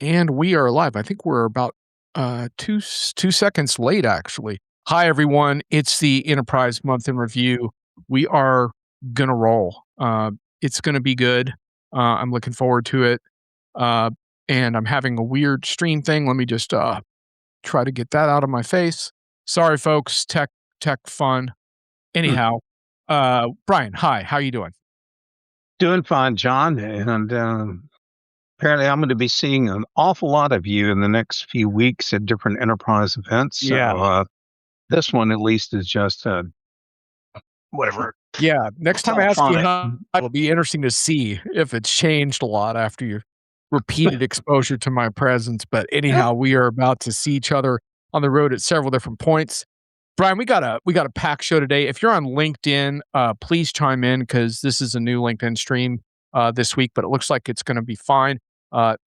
And we are live. I think we're about 2 seconds late, actually. Hi, everyone. It's the Enterprise Month in Review. We are going to roll. It's going to be good. I'm looking forward to it. Uh, and I'm having a weird stream thing. Let me just try to get that out of my face. Sorry, folks. Tech fun. Hmm. Anyhow, Brian, hi. How you doing? Doing fine, John. And apparently, I'm going to be seeing an awful lot of you in the next few weeks at different enterprise events. So Yeah. this one, at least, is just whatever Yeah, next time I ask you telephonic. how, it'll be interesting to see if it's changed a lot after your repeated exposure to my presence. But anyhow, we are about to see each other on the road at several different points. Brian, we got a packed show today. If you're on LinkedIn, please chime in because this is a new LinkedIn stream this week, but it looks like it's going to be fine.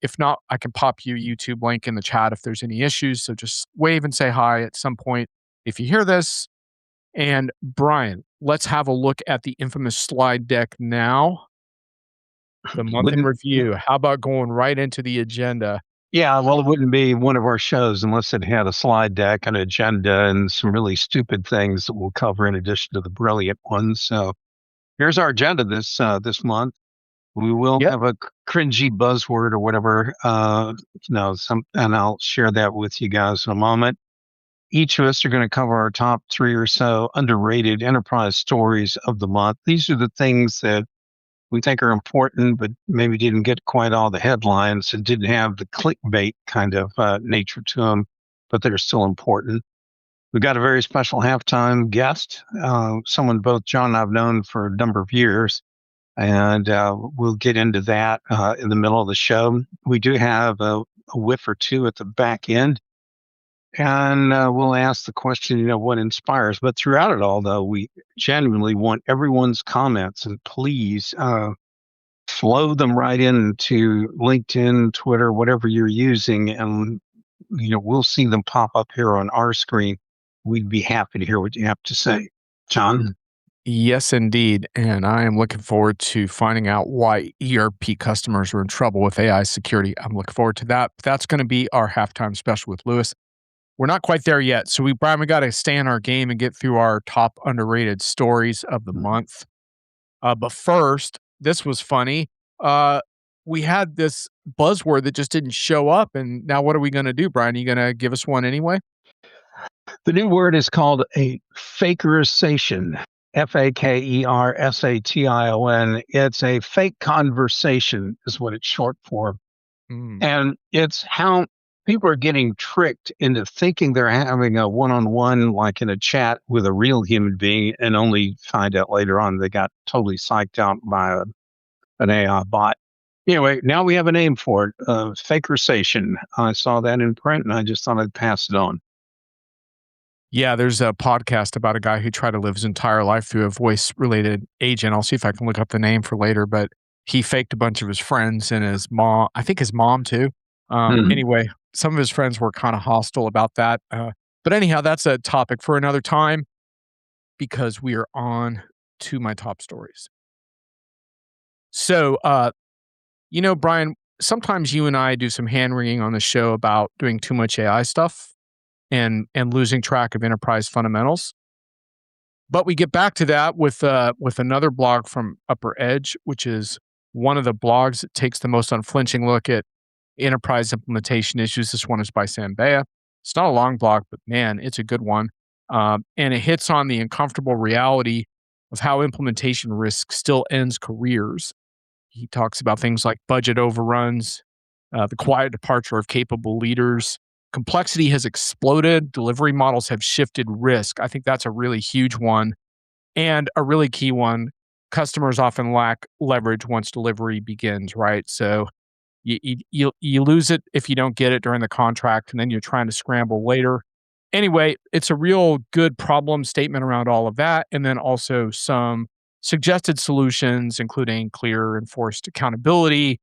If not, I can pop you a YouTube link in the chat if there's any issues. So just wave and say hi at some point if you hear this. And Brian, let's have a look at the infamous slide deck now. The month in Wouldn't review. How about going right into the agenda? Yeah, well, it wouldn't be one of our shows unless it had a slide deck, an agenda, and some really stupid things that we'll cover in addition to the brilliant ones. So here's our agenda this month. We will Yep. have a cringy buzzword or whatever, and I'll share that with you guys in a moment. Each of us are going to cover our top three or so underrated enterprise stories of the month. These are the things that we think are important, but maybe didn't get quite all the headlines and didn't have the clickbait kind of nature to them, but they're still important. We've got a very special halftime guest, someone both John and I've known for a number of years, and we'll get into that in the middle of the show. We do have a whiff or two at the back end, and we'll ask the question, what inspires. But throughout it all, though, we genuinely want everyone's comments, and please flow them right into LinkedIn, Twitter, whatever you're using, and we'll see them pop up here on our screen. We'd be happy to hear what you have to say, John. Yes, indeed. And I am looking forward to finding out why ERP customers are in trouble with AI security. I'm looking forward to that. That's going to be our halftime special with Lewis. We're not quite there yet. So Brian, we got to stay in our game and get through our top underrated stories of the month. But first, this was funny. Uh, we had this buzzword that just didn't show up. And now what are we going to do, Brian? Are you going to give us one anyway? The new word is called a fakerization. Fakersation. It's a fake conversation, is what it's short for. Mm. And it's how people are getting tricked into thinking they're having a one-on-one, like in a chat with a real human being, and only find out later on they got totally psyched out by an AI bot. Anyway, now we have a name for it, fakerization. I saw that in print, and I just thought I'd pass it on. Yeah, there's a podcast about a guy who tried to live his entire life through a voice related agent. I'll see if I can look up the name for later, but he faked a bunch of his friends and his mom, I think his mom too. Mhm. Anyway, some of his friends were kind of hostile about that. But anyhow, that's a topic for another time because we are on to my top stories. So, Brian, sometimes you and I do some hand wringing on the show about doing too much AI stuff and losing track of enterprise fundamentals. But we get back to that with another blog from Upper Edge, which is one of the blogs that takes the most unflinching look at enterprise implementation issues. This one is by Sam Bea. It's not a long blog, but man, it's a good one. And it hits on the uncomfortable reality of how implementation risk still ends careers. He talks about things like budget overruns, the quiet departure of capable leaders. Complexity has exploded. Delivery models have shifted risk. I think that's a really huge one and a really key one. Customers often lack leverage once delivery begins, right? So you lose it if you don't get it during the contract, and then you're trying to scramble later. Anyway, it's a real good problem statement around all of that, and then also some suggested solutions, including clear enforced accountability,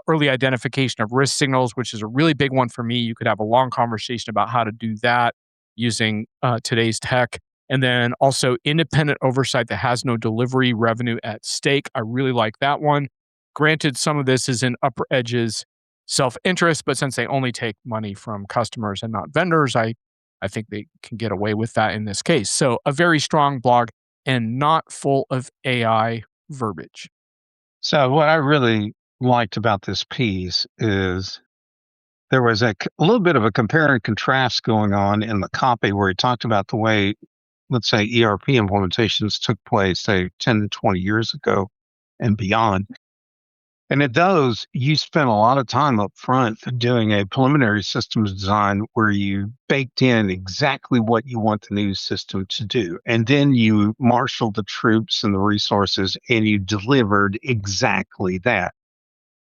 early identification of risk signals, which is a really big one for me. You could have a long conversation about how to do that using today's tech. And then also independent oversight that has no delivery revenue at stake. I really like that one. Granted, some of this is in Upper Edge's self-interest, but since they only take money from customers and not vendors, I think they can get away with that in this case. So a very strong blog and not full of AI verbiage. So what I really liked about this piece is there was a little bit of a compare and contrast going on in the copy where he talked about the way, let's say, ERP implementations took place, say, 10 to 20 years ago and beyond. And at those, you spent a lot of time up front doing a preliminary systems design where you baked in exactly what you want the new system to do. And then you marshaled the troops and the resources and you delivered exactly that.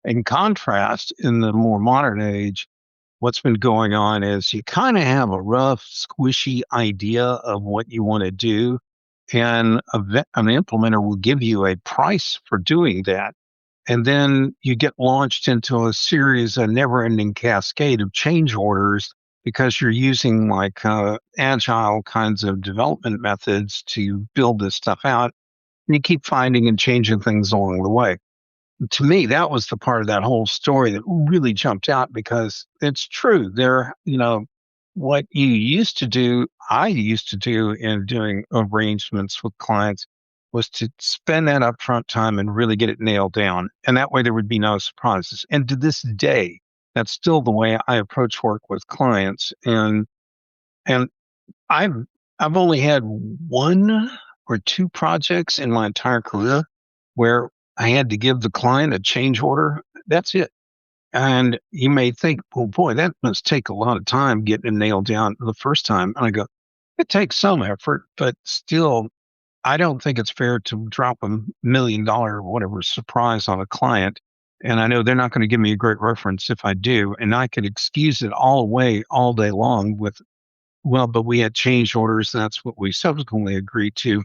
In contrast, in the more modern age, what's been going on is you kind of have a rough, squishy idea of what you want to do. And an implementer will give you a price for doing that, and then you get launched into a series, a never ending cascade of change orders because you're using like agile kinds of development methods to build this stuff out. And you keep finding and changing things along the way. To me, that was the part of that whole story that really jumped out because it's true. What you used to do, I used to do in doing arrangements with clients was to spend that upfront time and really get it nailed down. And that way there would be no surprises. And to this day, that's still the way I approach work with clients. And I've I've only had one or two projects in my entire career where I had to give the client a change order. That's it. And you may think, well, boy, that must take a lot of time getting it nailed down the first time. And I go, it takes some effort, but still, I don't think it's fair to drop $1 million or whatever surprise on a client. And I know they're not going to give me a great reference if I do. And I could excuse it all away all day long with, well, but we had change orders. That's what we subsequently agreed to.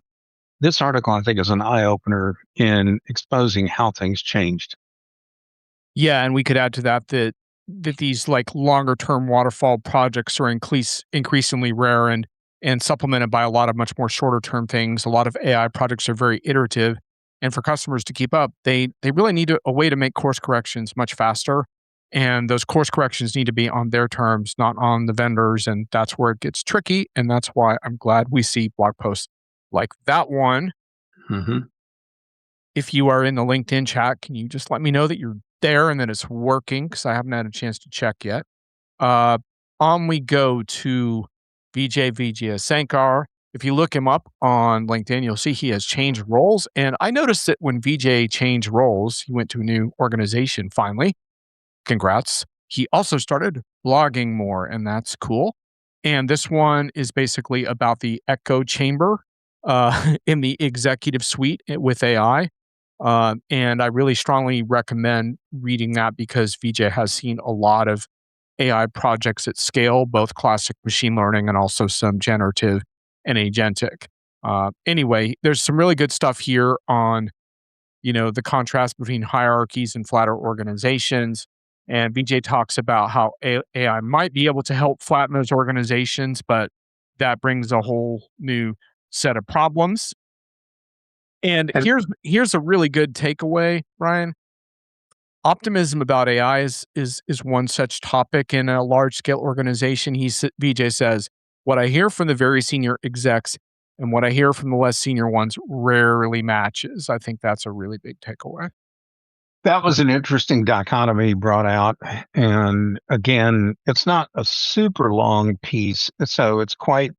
This article, I think, is an eye opener in exposing how things changed. Yeah, and we could add to that these like longer term waterfall projects are increasingly rare and supplemented by a lot of much more shorter term things. A lot of AI projects are very iterative, and for customers to keep up, they really need a way to make course corrections much faster. And those course corrections need to be on their terms, not on the vendors, and that's where it gets tricky. And that's why I'm glad we see blog posts like that one. Hmm. If you are in the LinkedIn chat, can you just let me know that you're there and that it's working? Because I haven't had a chance to check yet. Uh, on we go to Vijay Vijayasankar. If you look him up on LinkedIn, you'll see he has changed roles. And I noticed that when Vijay changed roles, he went to a new organization finally. Congrats. He also started blogging more, and that's cool. And this one is basically about the echo chamber in the executive suite with AI. And I really strongly recommend reading that because VJ has seen a lot of AI projects at scale, both classic machine learning and also some generative and agentic. Anyway, there's some really good stuff here on the contrast between hierarchies and flatter organizations. And VJ talks about how AI might be able to help flatten those organizations, but that brings a whole new set of problems. And And here's a really good takeaway, Brian. Optimism about AI is one such topic in a large scale organization. VJ says, what I hear from the very senior execs and what I hear from the less senior ones rarely matches. I think that's a really big takeaway. that was an interesting dichotomy brought out. And again, it's not a super long piece, so it's quite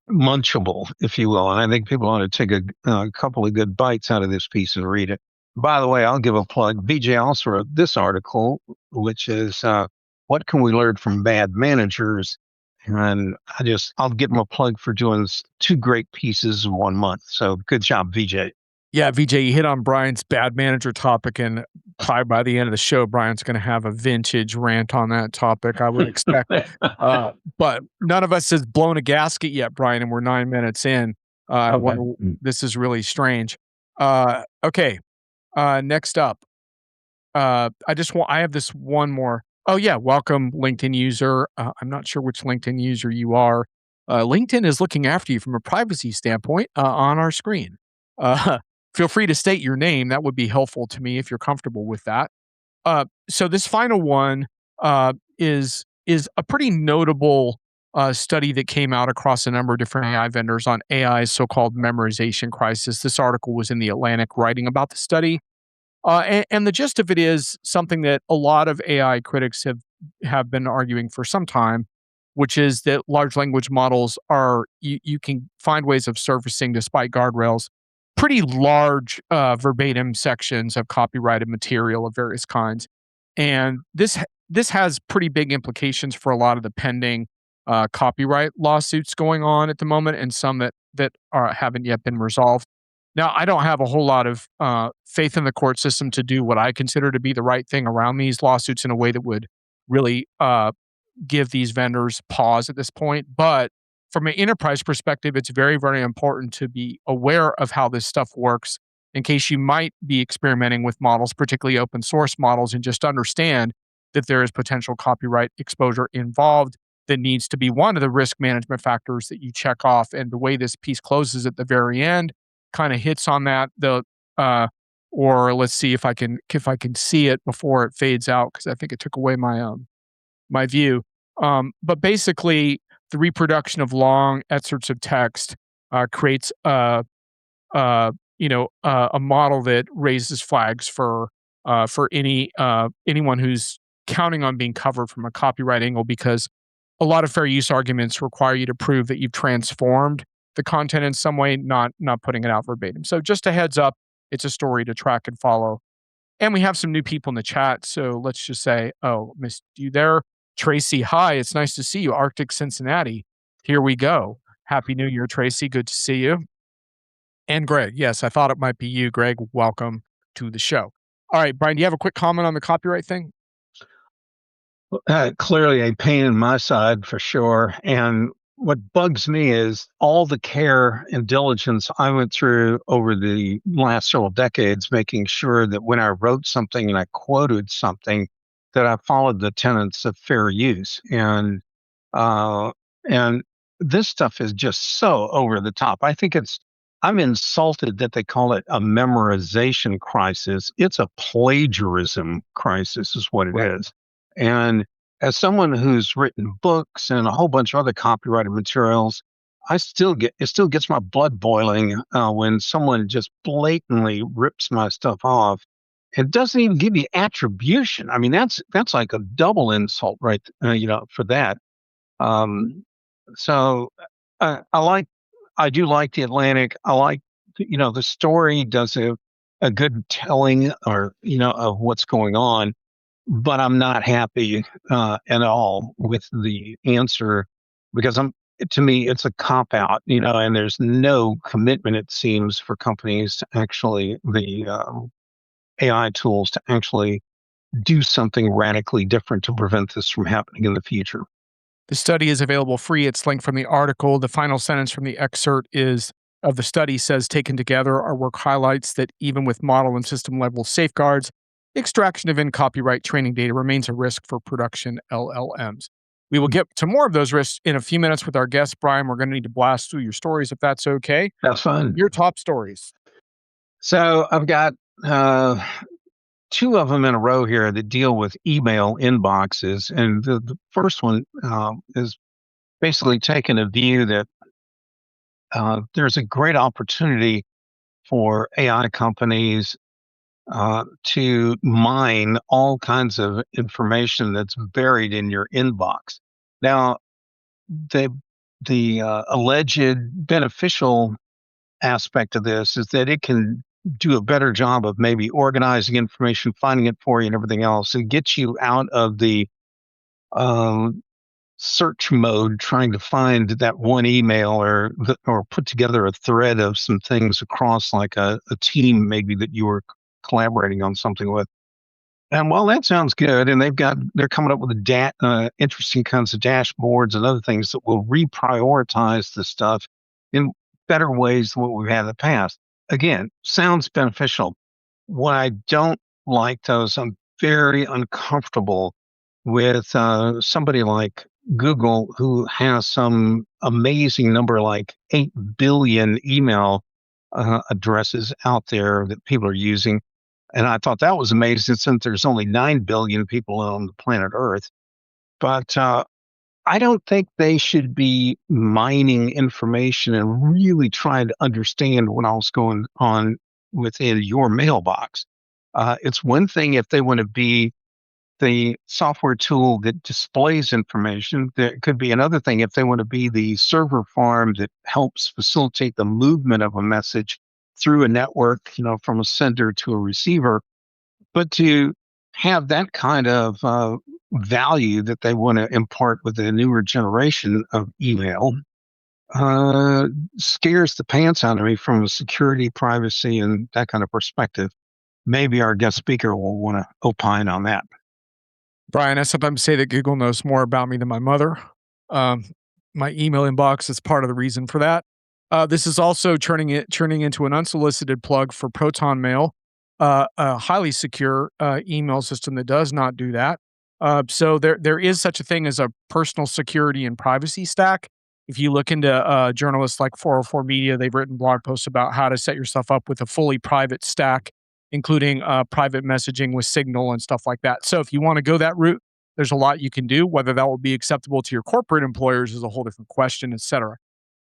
munchable, if you will. And I think people ought to take a couple of good bites out of this piece and read it. By the way, I'll give a plug. BJ also wrote this article, which is "What Can We Learn from Bad Managers?" And I'll give him a plug for doing two great pieces in 1 month. So good job, VJ. Yeah, VJ, you hit on Brian's bad manager topic, and probably by the end of the show, Brian's going to have a vintage rant on that topic, I would expect. But none of us has blown a gasket yet, Brian, and we're 9 minutes in. Okay. This is really strange. Okay, next up, I have this one more. Oh yeah, welcome LinkedIn user. I'm not sure which LinkedIn user you are. LinkedIn is looking after you from a privacy standpoint on our screen. Uh, feel free to state your name. That would be helpful to me if you're comfortable with that. So this final one is a pretty notable study that came out across a number of different AI vendors on AI's so-called memorization crisis. This article was in the Atlantic writing about the study, and the gist of it is something that a lot of AI critics have been arguing for some time, which is that large language models are you can find ways of surfacing, despite guardrails, pretty large verbatim sections of copyrighted material of various kinds, and this has pretty big implications for a lot of the pending copyright lawsuits going on at the moment, and some that haven't yet been resolved. Now, I don't have a whole lot of faith in the court system to do what I consider to be the right thing around these lawsuits in a way that would really give these vendors pause at this point. But from an enterprise perspective, it's very, very important to be aware of how this stuff works in case you might be experimenting with models, particularly open source models, and just understand that there is potential copyright exposure involved that needs to be one of the risk management factors that you check off. And the way this piece closes at the very end kind of hits on that. Or let's see if I can see it before it fades out because I think it took away my view. But basically, the reproduction of long excerpts of text creates a model that raises flags for anyone who's counting on being covered from a copyright angle, because a lot of fair use arguments require you to prove that you've transformed the content in some way, not putting it out verbatim. So just a heads up, it's a story to track and follow. And we have some new people in the chat, so let's just say, oh, missed you there. Tracy, hi, it's nice to see you. Arctic Cincinnati. Here we go. Happy New Year, Tracy. Good to see you. And Greg, yes, I thought it might be you. Greg, welcome to the show. All right, Brian, do you have a quick comment on the copyright thing? Clearly a pain in my side for sure. And what bugs me is all the care and diligence I went through over the last several decades, making sure that when I wrote something and I quoted something, that I followed the tenets of fair use. Uh, and this stuff is just so over the top. I'm insulted that they call it a memorization crisis. It's a plagiarism crisis, is what it is. And as someone who's written books and a whole bunch of other copyrighted materials, it still gets my blood boiling when someone just blatantly rips my stuff off and doesn't even give me attribution. I mean, that's like a double insult, right? For that. Um, so I do like the Atlantic. I like, the story does a good telling of what's going on, but I'm not happy at all with the answer because to me, it's a cop out, and there's no commitment, it seems, for companies to actually, the AI tools to actually do something radically different to prevent this from happening in the future. The study is available free. It's linked from the article. The final sentence from the excerpt is of the study says, taken together, our work highlights that even with model and system level safeguards, extraction of in-copyright training data remains a risk for production LLMs. We will get to more of those risks in a few minutes with our guest, Brian. We're going to need to blast through your stories if that's okay. That's fun. Your top stories. So I've got two of them in a row here that deal with email inboxes. And the first one is basically taking a view that there's a great opportunity for AI companies to mine all kinds of information that's buried in your inbox. Now, the alleged beneficial aspect of this is that it can do a better job of maybe organizing information, finding it for you, and everything else, and get you out of the um, search mode, trying to find that one email or put together a thread of some things across like a team maybe that you were collaborating on something with. And while that sounds good, and they're coming up with interesting kinds of dashboards and other things that will reprioritize the stuff in better ways than what we've had in the past. Again, sounds beneficial. What I don't like, though, is I'm very uncomfortable with somebody like Google, who has some amazing number, like 8 billion email addresses out there that people are using. And I thought that was amazing since there's only 9 billion people on the planet Earth. But I don't think they should be mining information and really trying to understand what else going on within your mailbox. It's one thing if they want to be the software tool that displays information. There could be another thing if they want to be the server farm that helps facilitate the movement of a message through a network, from a sender to a receiver. But to have that kind of value that they want to impart with the newer generation of email uh, scares the pants out of me from a security, privacy, and that kind of perspective. Maybe our guest speaker will want to opine on that. Brian, I sometimes say that Google knows more about me than my mother. Um, my email inbox is part of the reason for that. This is also turning into an unsolicited plug for Proton Mail, a highly secure email system that does not do that. So there is such a thing as a personal security and privacy stack. If you look into journalists like 404 Media, they've written blog posts about how to set yourself up with a fully private stack, including private messaging with Signal and stuff like that. So if you want to go that route, there's a lot you can do. Whether that will be acceptable to your corporate employers is a whole different question, et cetera.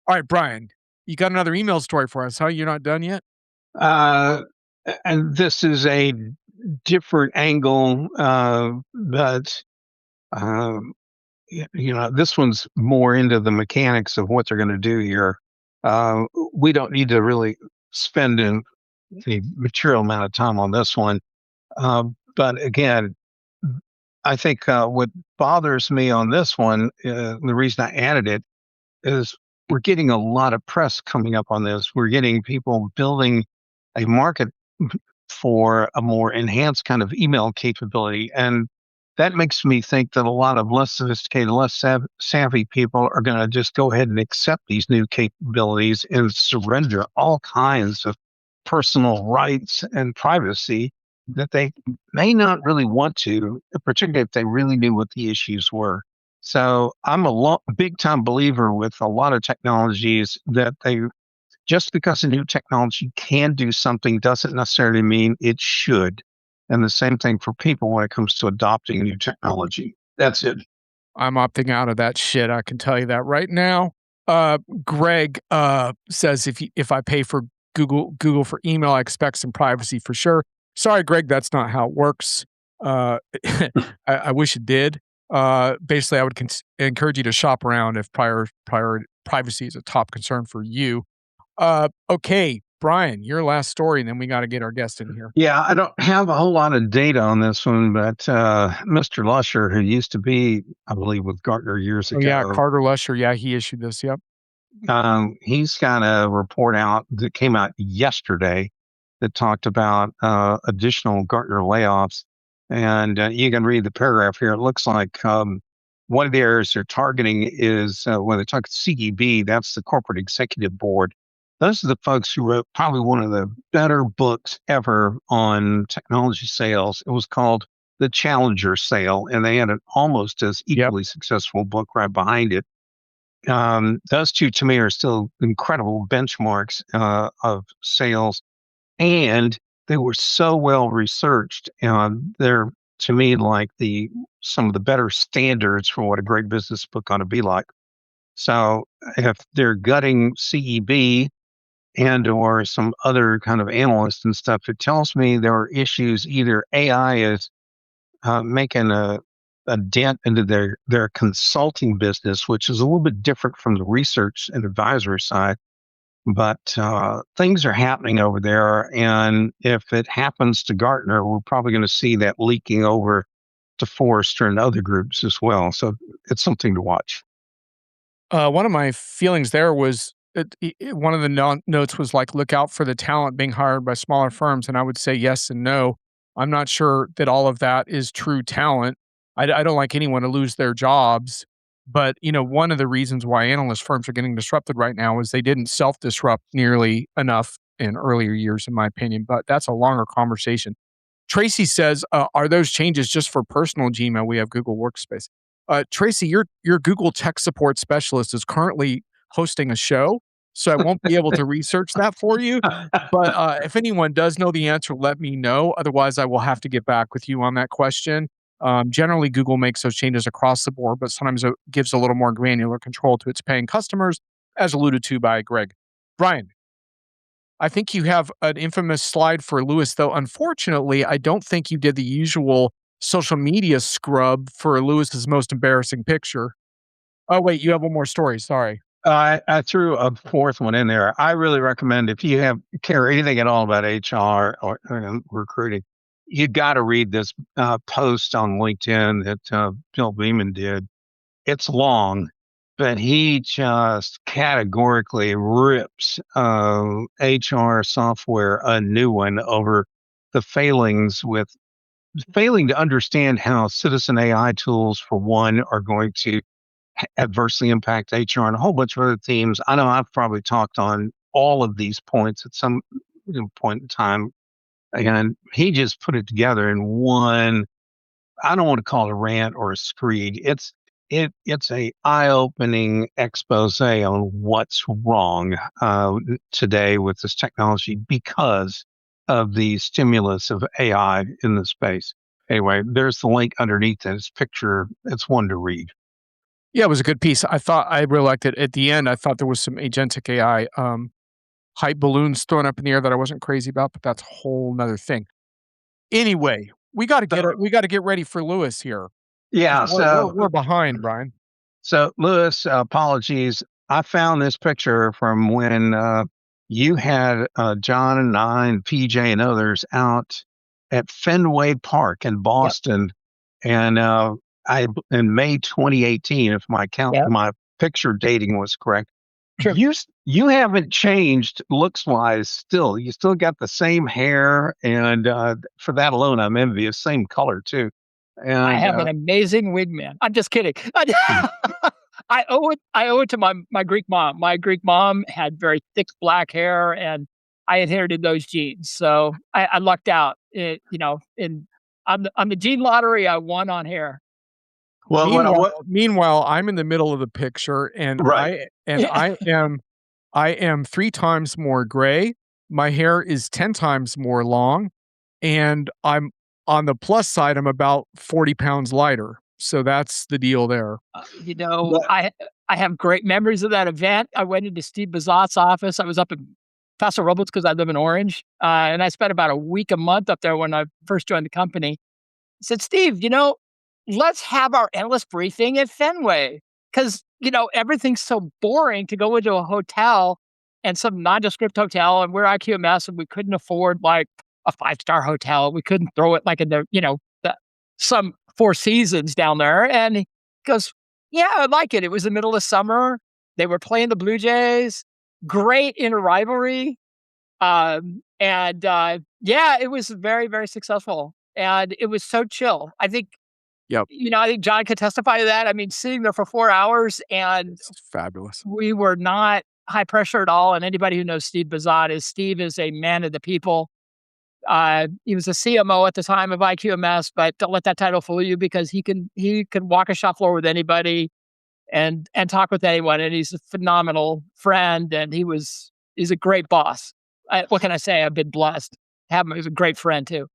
All right, Brian, you got another email story for us, huh? You're not done yet? Uh, and this is a different angle, but um, this one's more into the mechanics of what they're going to do here. We don't need to really spend a material amount of time on this one. But again, I think what bothers me on this one, the reason I added it is we're getting a lot of press coming up on this. We're getting people building a market for a more enhanced kind of email capability. And that makes me think that a lot of less sophisticated, less savvy people are going to just go ahead and accept these new capabilities and surrender all kinds of personal rights and privacy that they may not really want to, particularly if they really knew what the issues were. So I'm a big time believer with a lot of technologies that they just because a new technology can do something doesn't necessarily mean it should. And the same thing for people when it comes to adopting new technology. That's it. I'm opting out of that shit. I can tell you that right now. Greg says if I pay for Google for email, I expect some privacy for sure. Sorry, Greg, that's not how it works. Uh, I wish it did. Basically, I would encourage you to shop around if prior privacy is a top concern for you. Okay, Brian, your last story, and then we got to get our guest in here. Yeah, I don't have a whole lot of data on this one, but Mr. Lusher, who used to be, I believe, with Gartner years Oh yeah, ago, Carter Lusher. Yeah, he issued this. Yep. he's got a report out that came out yesterday that talked about additional Gartner layoffs. And you can read the paragraph here. It looks like one of the areas they're targeting is when they talk CEB, that's the Corporate Executive Board. Those are the folks who wrote probably one of the better books ever on technology sales. It was called The Challenger Sale, and they had an almost as Yep. equally successful book right behind it. Those two to me are still incredible benchmarks of sales, and they were so well researched. They're to me like the some of the better standards for what a great business book ought to be like. So if they're gutting CEB and or some other kind of analysts and stuff, it tells me there are issues. Either AI is making a dent into their consulting business, which is a little bit different from the research and advisory side. But things are happening over there, and if it happens to Gartner, we're probably going to see that leaking over to Forrester and other groups as well. So it's something to watch. One of my feelings there was one of the notes was like, look out for the talent being hired by smaller firms. And I would say yes and no. I'm not sure that all of that is true talent. I don't like anyone to lose their jobs. But, one of the reasons why analyst firms are getting disrupted right now is they didn't self disrupt nearly enough in earlier years, in my opinion. But that's a longer conversation. Tracy says, "Are those changes just for personal Gmail? We have Google Workspace." Tracy, your Google tech support specialist is currently hosting a show. so I won't be able to research that for you. But if anyone does know the answer, let me know. Otherwise, I will have to get back with you on that question. Generally, Google makes those changes across the board, but sometimes it gives a little more granular control to its paying customers, as alluded to by Greg. Brian, I think you have an infamous slide for Lewis, though. Unfortunately, I don't think you did the usual social media scrub for Lewis's most embarrassing picture. Oh, wait, you have one more story. Sorry. I threw a fourth one in there. I really recommend if you care anything at all about HR or recruiting, you got to read this post on LinkedIn that Bill Beeman did. It's long, but he just categorically rips HR software a new one over the failing to understand how citizen AI tools, for one, are going to adversely impact HR and a whole bunch of other themes. I know I've probably talked on all of these points at some point in time, and he just put it together in one. I don't want to call it a rant or a screed. It's a eye-opening expose on what's wrong today with this technology because of the stimulus of AI in the space. Anyway, there's the link underneath this picture. It's one to read. Yeah, it was a good piece. I really liked it. At the end, I thought there was some agentic AI hype balloons thrown up in the air that I wasn't crazy about, but that's a whole nother thing. Anyway, So, we gotta get ready for Lewis here because yeah, we're behind, Brian. so Lewis, apologies. I found this picture from when you had John and I and PJ and others out at Fenway Park in Yep. Boston, and I in May 2018, if Yep. my picture dating was correct. True. You haven't changed looks wise. Still, you still got the same hair, and for that alone, I'm envious. Same color too, I and have an amazing wingman. I'm just kidding. I owe it to my Greek mom. My Greek mom had very thick black hair, and I inherited those genes. So I lucked out. In on the gene lottery, I won on hair. well, Meanwhile, I'm in the middle of the picture, and right. Yeah. I am 3 times more gray. My hair is 10 times more long, and I'm on the plus side, I'm about 40 pounds lighter. So that's the deal there. But I have great memories of that event. I went into Steve Bazat's office. I was up in Paso Robles because I live in Orange, and I spent about a month up there when I first joined the company. I said, "Steve, let's have our endless briefing at Fenway because everything's so boring to go into a hotel and some nondescript hotel, and we're IQMS, and we couldn't afford like a 5-star hotel. We couldn't throw it like in some Four Seasons down there." And he goes, "Yeah, I like it. It was the middle of summer. They were playing the Blue Jays. Great inner rivalry. Yeah, it was very, very successful. And it was so chill. I think, Yep, I think John could testify to that. I mean, sitting there for 4 hours and it's fabulous. we were not high pressure at all. And anybody who knows Steve is a man of the people. He was a CMO at the time of IQMS, but don't let that title fool you because he can walk a shop floor with anybody and talk with anyone. And he's a phenomenal friend, and he's a great boss. What can I say? I've been blessed. Have him as a great friend too.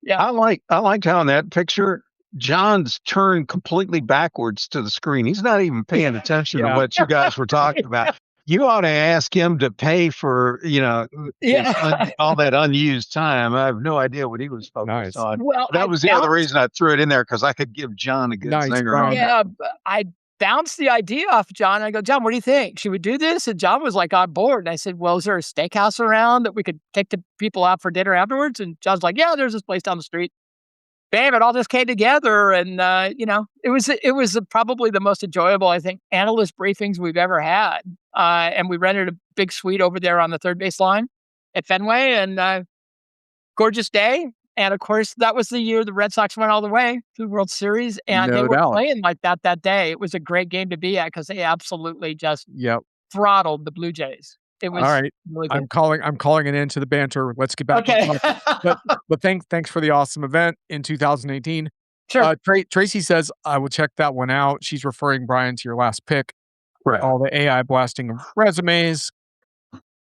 Yeah. I liked how in that picture John's turned completely backwards to the screen. He's not even paying attention to Yeah. what you guys were talking about. You ought to ask him to pay for Yeah. all that unused time. I have no idea what he was focused Nice. on. Well, That was the other reason I threw it in there because I could give John a good Nice, zinger on Brian. that. yeah, but I bounced the idea off John. I go, "John, what do you think? Should we do this?" And John was like on board. And I said, "Well, is there a steakhouse around that we could take the people out for dinner afterwards?" And John's like, "Yeah, there's this place down the street." Bam! It all just came together, and it was probably the most enjoyable, I think, analyst briefings we've ever had. And we rented a big suite over there on the third base line at Fenway, and gorgeous day. And of course, that was the year the Red Sox went all the way to the World Series, and they No were doubt. playing like that day. It was a great game to be at because they absolutely just Yep. throttled the Blue Jays. It All was right. really good. I'm calling an end to the banter. Let's get back on Okay. topic. But thanks for the awesome event in 2018. Sure. Tracy says, "I will check that one out." She's referring, Brian, to your last pick, Right. all the AI blasting of resumes.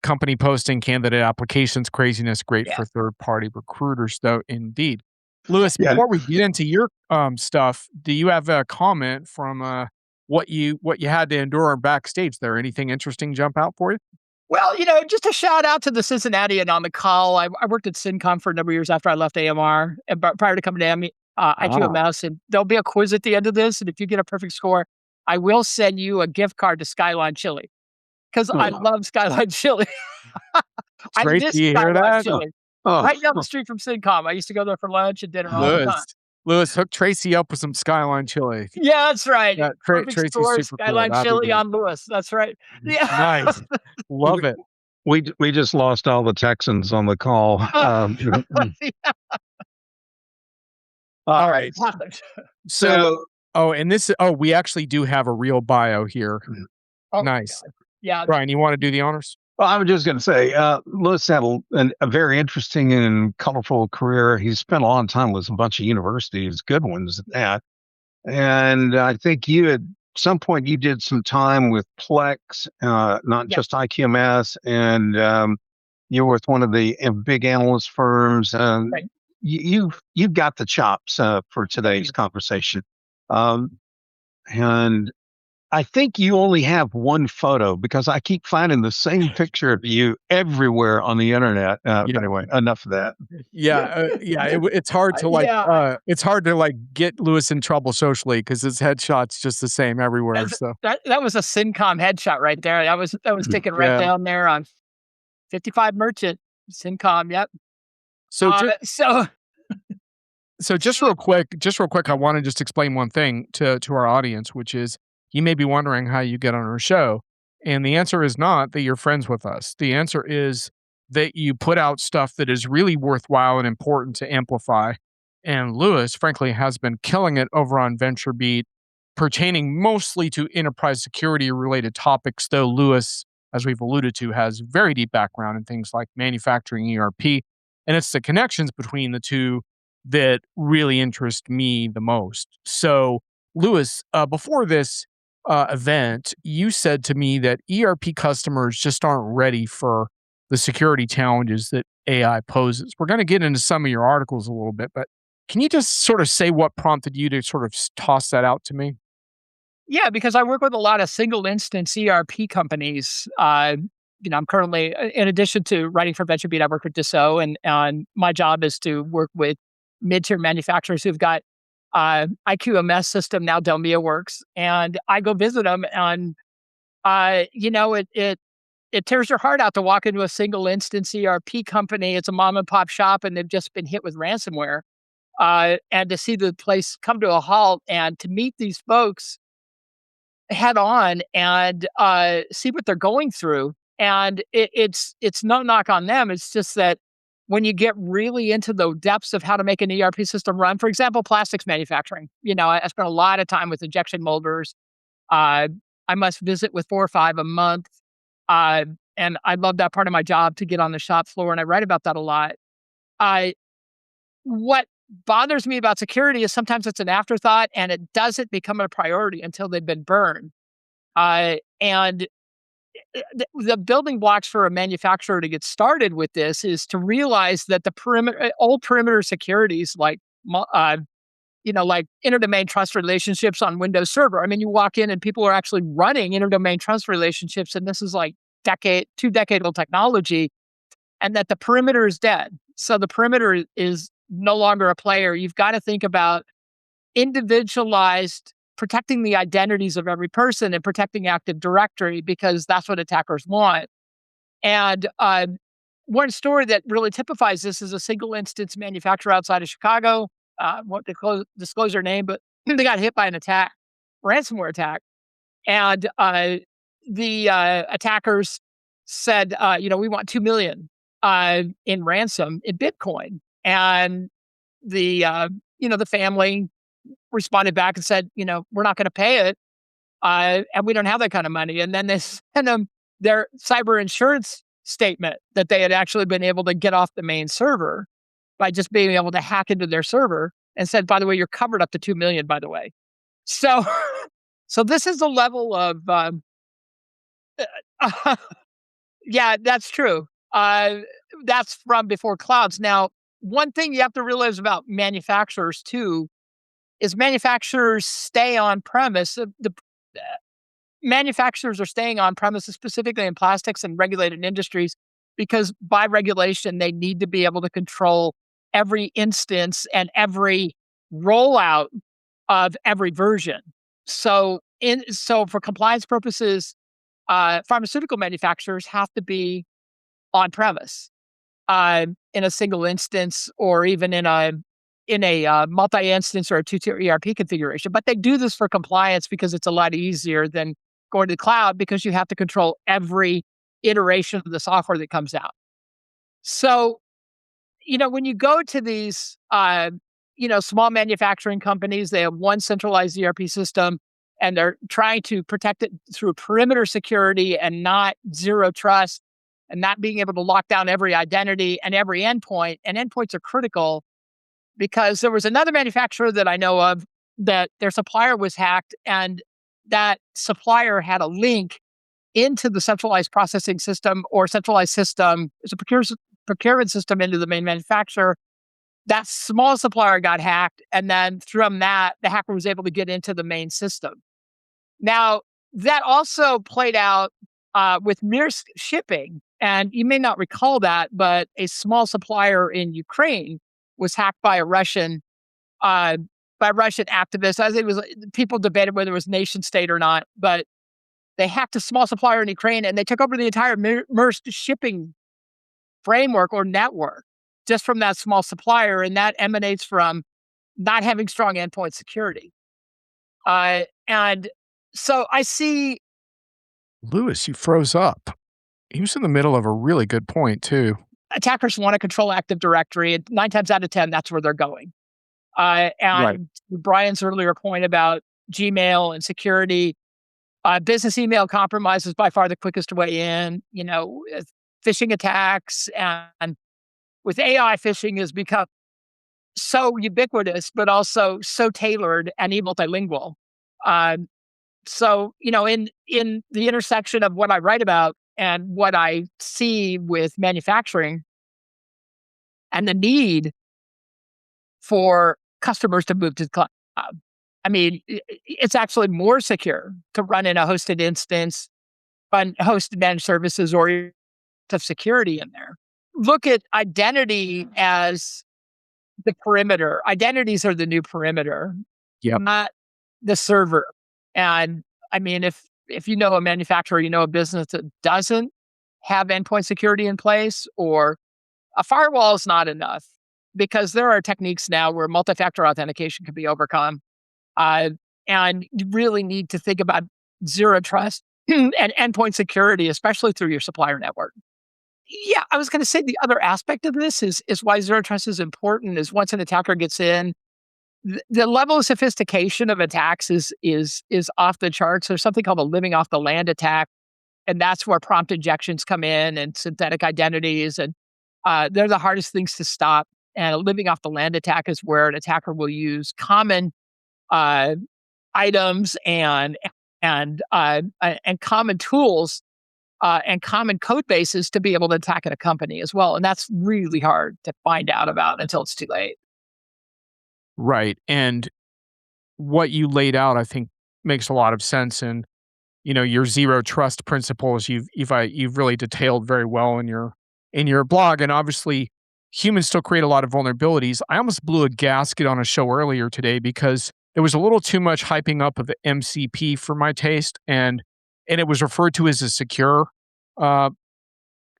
company posting, candidate applications, craziness. Great Yeah. for third-party recruiters, though, indeed. Lewis, Yeah. before we get into your stuff, do you have a comment from what you had to endure backstage there? Anything interesting jump out for you? Well, just a shout out to the Cincinnatian on the call. I worked at Syncom for a number of years after I left AMR, and prior to coming to Ah. IQMS, and there'll be a quiz at the end of this. And if you get a perfect score, I will send you a gift card to Skyline Chili because I Oh. love Skyline Chili. I Tracy, miss you hear Skyline that? Oh. Chili. Oh. Right down the street from Syncom. I used to go there for lunch and dinner all the time. Lewis, hook Tracy up with some Skyline chili. Yeah, that's right. Yeah, Perfect Tracy's score, super cool. Skyline That'd be Chili great. on Lewis. That's right. Yeah. Nice. Love we, it. we just lost all the Texans on the call. All right. Happened. So, we actually do have a real bio here. Oh, Nice. God. Yeah. Brian, you want to do the honors? Well, I was just going to say, Lewis had a very interesting and colorful career. He spent a long time with a bunch of universities, good ones at that. And I think you at some point you did some time with Plex, not just IQMS, and you were with one of the big analyst firms. Right. You've got the chops for today's conversation, and I think you only have one photo because I keep finding the same picture of you everywhere on the internet. Anyway, enough of that. It's hard to Yeah. it's hard to get Lewis in trouble socially because his headshot's just the same everywhere. So That was a Syncom headshot right there. That was taken right Yeah. down there on 55 Merchant, Syncom. Yep. so So just real quick, I want to just explain one thing to our audience, which is you may be wondering how you get on our show. And the answer is not that you're friends with us. The answer is that you put out stuff that is really worthwhile and important to amplify. And Lewis, frankly, has been killing it over on VentureBeat, pertaining mostly to enterprise security related topics, though Lewis, as we've alluded to, has very deep background in things like manufacturing ERP. And it's the connections between the two that really interest me the most. So, Lewis, before this event, you said to me that ERP customers just aren't ready for the security challenges that AI poses. We're going to get into some of your articles a little bit, but can you just sort of say what prompted you to sort of toss that out to me? yeah, because I work with a lot of single instance ERP companies. I'm currently, in addition to writing for VentureBeat, I work with Dassault, and my job is to work with mid-tier manufacturers who've got IQMS system, now Delmia works, and I go visit them, and it tears your heart out to walk into a single instance ERP company. It's a mom and pop shop, and they've just been hit with ransomware, and to see the place come to a halt, and to meet these folks head on and see what they're going through. And it's no knock on them. It's just that when you get really into the depths of how to make an ERP system run, for example, plastics manufacturing, I spent a lot of time with injection molders. I must visit with 4 or 5 a month. And I love that part of my job to get on the shop floor. And I write about that a lot. What bothers me about security is sometimes it's an afterthought and it doesn't become a priority until they've been burned. And the building blocks for a manufacturer to get started with this is to realize that the old perimeter securities like interdomain trust relationships on Windows Server. I mean, you walk in and people are actually running interdomain trust relationships, and this is like 2-decade-old technology, and that the perimeter is dead. So the perimeter is no longer a player. You've got to think about individualized protecting the identities of every person and protecting Active Directory because that's what attackers want. And one story that really typifies this is a single instance manufacturer outside of Chicago. Won't disclose their name, but they got hit by an ransomware attack. And the attackers said, we want $2 million in ransom in Bitcoin. And the family responded back and said, we're not going to pay it. And we don't have that kind of money. And then they sent them their cyber insurance statement that they had actually been able to get off the main server by just being able to hack into their server, and said, by the way, you're covered up to 2 million, by the way. So, so this is the level of, Yeah, that's true. That's from before clouds. Now, one thing you have to realize about manufacturers too is manufacturers stay on premise. The manufacturers are staying on premises, specifically in plastics and regulated industries, because by regulation, they need to be able to control every instance and every rollout of every version. So for compliance purposes, pharmaceutical manufacturers have to be on premise in a single instance, or even in a multi-instance or a two-tier ERP configuration. But they do this for compliance because it's a lot easier than going to the cloud, because you have to control every iteration of the software that comes out. So, when you go to these, small manufacturing companies, they have one centralized ERP system, and they're trying to protect it through perimeter security and not zero trust, and not being able to lock down every identity and every endpoint. And endpoints are critical, because there was another manufacturer that I know of that their supplier was hacked, and that supplier had a link into the centralized processing system or centralized system. It's a procurement system into the main manufacturer. That small supplier got hacked, and then from that, the hacker was able to get into the main system. Now, that also played out with Maersk shipping. And you may not recall that, but a small supplier in Ukraine was hacked by a Russian activists. I think it was, people debated whether it was nation state or not, but they hacked a small supplier in Ukraine, and they took over the entire Maersk shipping framework or network just from that small supplier. And that emanates from not having strong endpoint security. And so I see. Lewis, you froze up. He was in the middle of a really good point, too. Attackers want to control Active Directory, and 9 times out of 10, that's where they're going. And Right. Brian's earlier point about Gmail and security, business email compromise is by far the quickest way in. Phishing attacks, and with AI, phishing has become so ubiquitous, but also so tailored and multilingual. In the intersection of what I write about and what I see with manufacturing and the need for customers to move to the cloud, I mean, it's actually more secure to run in a hosted instance, run hosted managed services, or of security in there. Look at identity as the perimeter. Identities are the new perimeter, Yep. not the server. And I mean, if you know a manufacturer, you know a business that doesn't have endpoint security in place, or a firewall is not enough, because there are techniques now where multi-factor authentication can be overcome. Uh, and you really need to think about zero trust and endpoint security, especially through your supplier network. Yeah, I was going to say the other aspect of this is why zero trust is important. Is once an attacker gets in, the level of sophistication of attacks is off the charts. There's something called a living off the land attack, and that's where prompt injections come in, and synthetic identities, and they're the hardest things to stop. And a living off the land attack is where an attacker will use common uh, items and common tools and common code bases to be able to attack at a company as well. And that's really hard to find out about until it's too late. Right. And what you laid out, I think, makes a lot of sense. And your zero trust principles, you've really detailed very well in your blog. And obviously, humans still create a lot of vulnerabilities. I almost blew a gasket on a show earlier today because there was a little too much hyping up of the MCP for my taste, and it was referred to as a secure uh,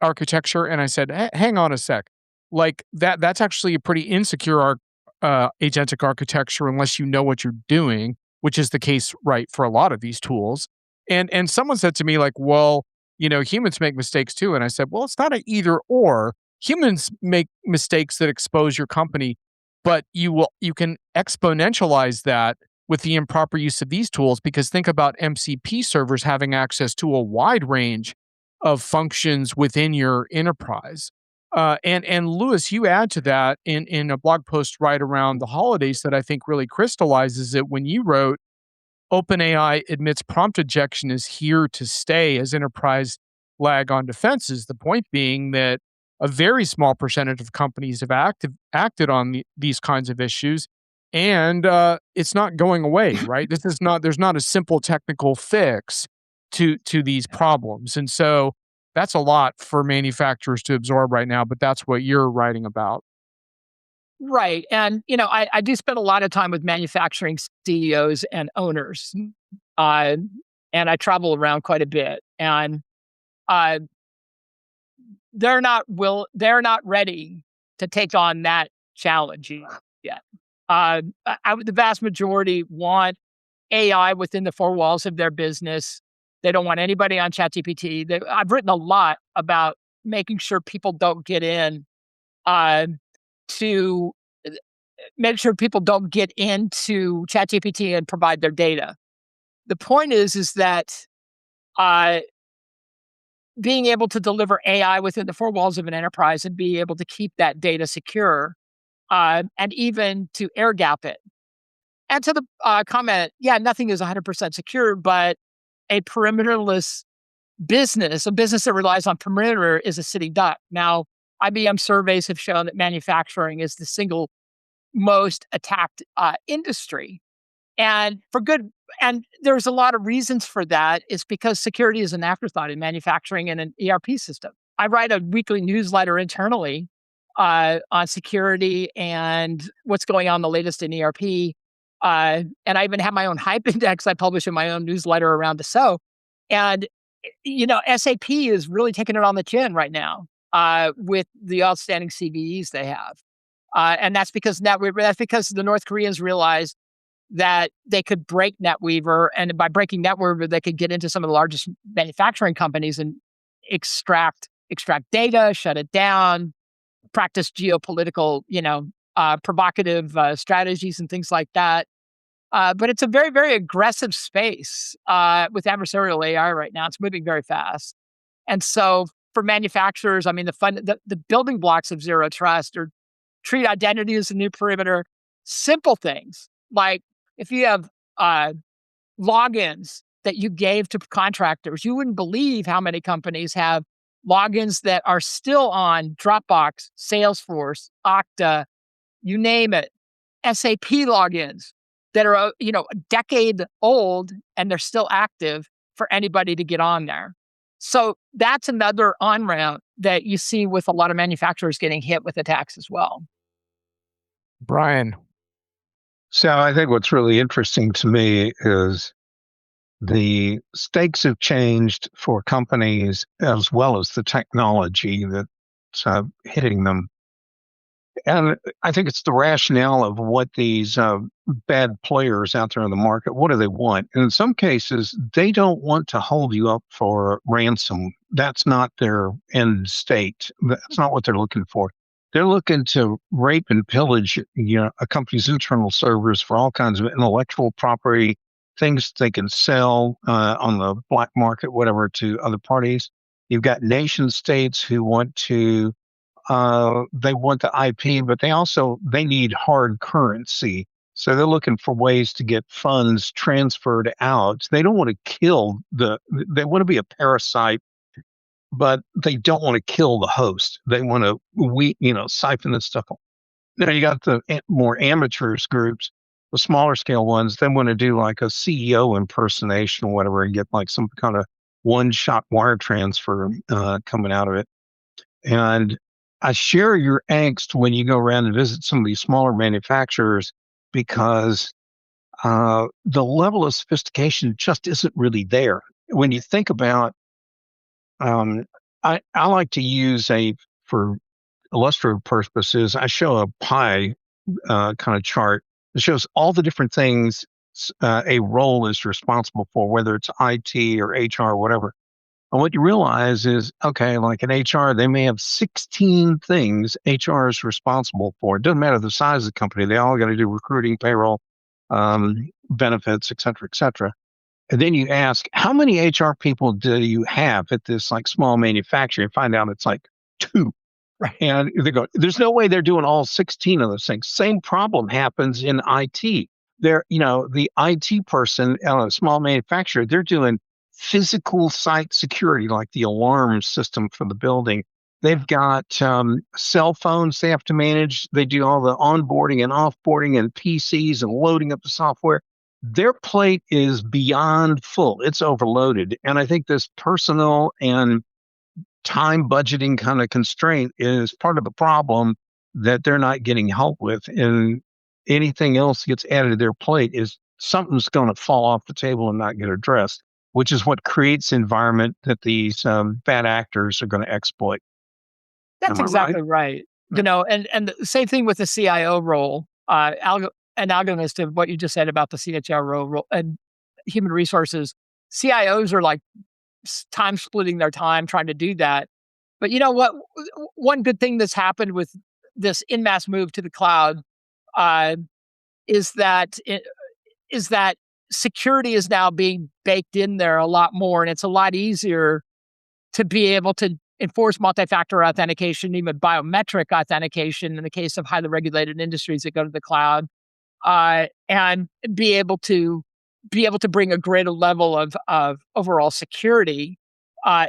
architecture. And I said, hang on a sec, like that's actually a pretty insecure agentic architecture unless you know what you're doing, which is the case, right, for a lot of these tools. And someone said to me, like, well, humans make mistakes too. And I said, well, it's not an either or. Humans make mistakes that expose your company, but you can exponentialize that with the improper use of these tools, because think about MCP servers having access to a wide range of functions within your enterprise. And Lewis, you add to that in a blog post right around the holidays that I think really crystallizes it when you wrote, OpenAI admits prompt injection is here to stay as enterprise lag on defenses. The point being that a very small percentage of companies have acted on these kinds of issues, and it's not going away, right? There's not a simple technical fix to these problems, and so that's a lot for manufacturers to absorb right now. But that's what you're writing about. Right. And, I do spend a lot of time with manufacturing CEOs and owners. Uh, and I travel around quite a bit. And uh, they're not ready to take on that challenge yet. The vast majority want AI within the four walls of their business. They don't want anybody on ChatGPT. I've written a lot about making sure people don't get in uh, to make sure people don't get into ChatGPT and provide their data. The point is that uh, being able to deliver AI within the four walls of an enterprise and be able to keep that data secure, and even to air gap it. And to the comment, yeah, nothing is 100% secure, but a perimeterless business, a business that relies on perimeter, is a sitting duck. Now, IBM surveys have shown that manufacturing is the single most attacked industry. And for good, and there's a lot of reasons for that. It's because security is an afterthought in manufacturing and an ERP system. I write a weekly newsletter internally on security and what's going on the latest in ERP. And I even have my own hype index I publish in my own newsletter around the SO. And, SAP is really taking it on the chin right now with the outstanding CVEs they have. And that's because the North Koreans realized that they could break NetWeaver, and by breaking NetWeaver, they could get into some of the largest manufacturing companies and extract data, shut it down, practice geopolitical, provocative strategies and things like that. But it's a very, very aggressive space with adversarial AI right now. It's moving very fast, and so for manufacturers, I mean, the building blocks of zero trust are treat identity as a new perimeter. Simple things like if you have logins that you gave to contractors, you wouldn't believe how many companies have logins that are still on Dropbox, Salesforce, Okta, you name it, SAP logins that are a decade old and they're still active for anybody to get on there. So that's another on ramp that you see with a lot of manufacturers getting hit with attacks as well. Brian. So I think what's really interesting to me is the stakes have changed for companies as well as the technology that's hitting them. And I think it's the rationale of what these bad players out there in the market, what do they want? And in some cases, they don't want to hold you up for ransom. That's not their end state. That's not what they're looking for. They're looking to rape and pillage, a company's internal servers for all kinds of intellectual property, things they can sell on the black market, whatever, to other parties. You've got nation states who want to they want the IP, but they need hard currency. So they're looking for ways to get funds transferred out. They don't want to they want to be a parasite, but they don't want to kill the host. They want to siphon this stuff. Now you got the more amateurs groups, the smaller scale ones. They want to do like a CEO impersonation or whatever and get like some kind of one-shot wire transfer coming out of it. And I share your angst when you go around and visit some of these smaller manufacturers because the level of sophistication just isn't really there. When you think about, I like to use for illustrative purposes, I show a pie kind of chart that shows all the different things a role is responsible for, whether it's IT or HR or whatever. And what you realize is, okay, like in HR, they may have 16 things HR is responsible for. It doesn't matter the size of the company. They all got to do recruiting, payroll, benefits, et cetera, et cetera. And then you ask, how many HR people do you have at this like small manufacturer? You find out it's like 2. Right. And they go, there's no way they're doing all 16 of those things. Same problem happens in IT. The IT person at a small manufacturer, they're doing physical site security, like the alarm system for the building. They've got cell phones they have to manage. They do all the onboarding and offboarding and PCs and loading up the software. Their plate is beyond full. It's overloaded. And I think this personal and time budgeting kind of constraint is part of the problem that they're not getting help with. And anything else gets added to their plate is something's going to fall off the table and not get addressed, which is what creates environment that these bad actors are going to exploit. That's Am I right? exactly right. And the same thing with the CIO role, analogous to what you just said about the CHRO role and human resources. CIOs are like time splitting their time trying to do that. But you know what? One good thing that's happened with this in mass move to the cloud uh, is that security is now being baked in there a lot more, and it's a lot easier to be able to enforce multi-factor authentication, even biometric authentication in the case of highly regulated industries that go to the cloud, and be able to bring a greater level of overall security,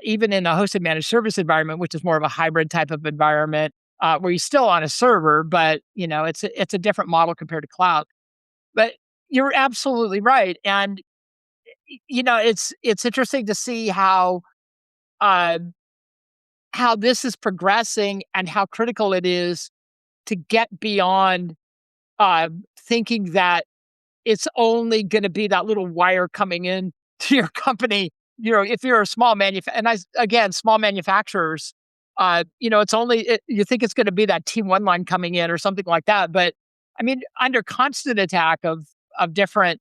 even in a hosted managed service environment, which is more of a hybrid type of environment, where you're still on a server, but it's a different model compared to cloud. But you're absolutely right, and it's interesting to see uh, how this is progressing and how critical it is to get beyond thinking that it's only going to be that little wire coming in to your company. If you're a small small manufacturers, it's only you think it's going to be that T1 line coming in or something like that. But I mean, under constant attack of different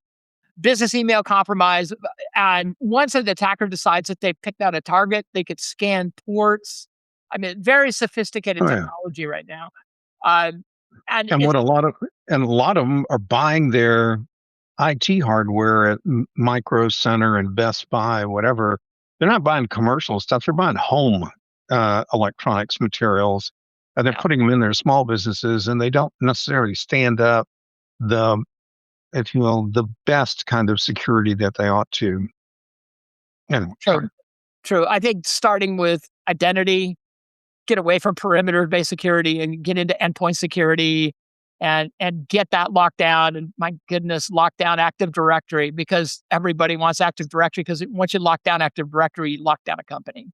business email compromise, and once an attacker decides that they've picked out a target, they could scan ports. I mean, very sophisticated Oh, yeah. technology right now. Um, and And it's what a lot of them are buying their IT hardware at Micro Center and Best Buy, whatever. They're not buying commercial stuff. They're buying home electronics materials, and they're putting them in their small businesses, and they don't necessarily stand up the, if you will, the best kind of security that they ought to. Anyway, true. True. I think starting with identity, get away from perimeter-based security and get into endpoint security and get that locked down. And my goodness, lock down Active Directory, because everybody wants Active Directory, because once you lock down Active Directory, you lock down a company.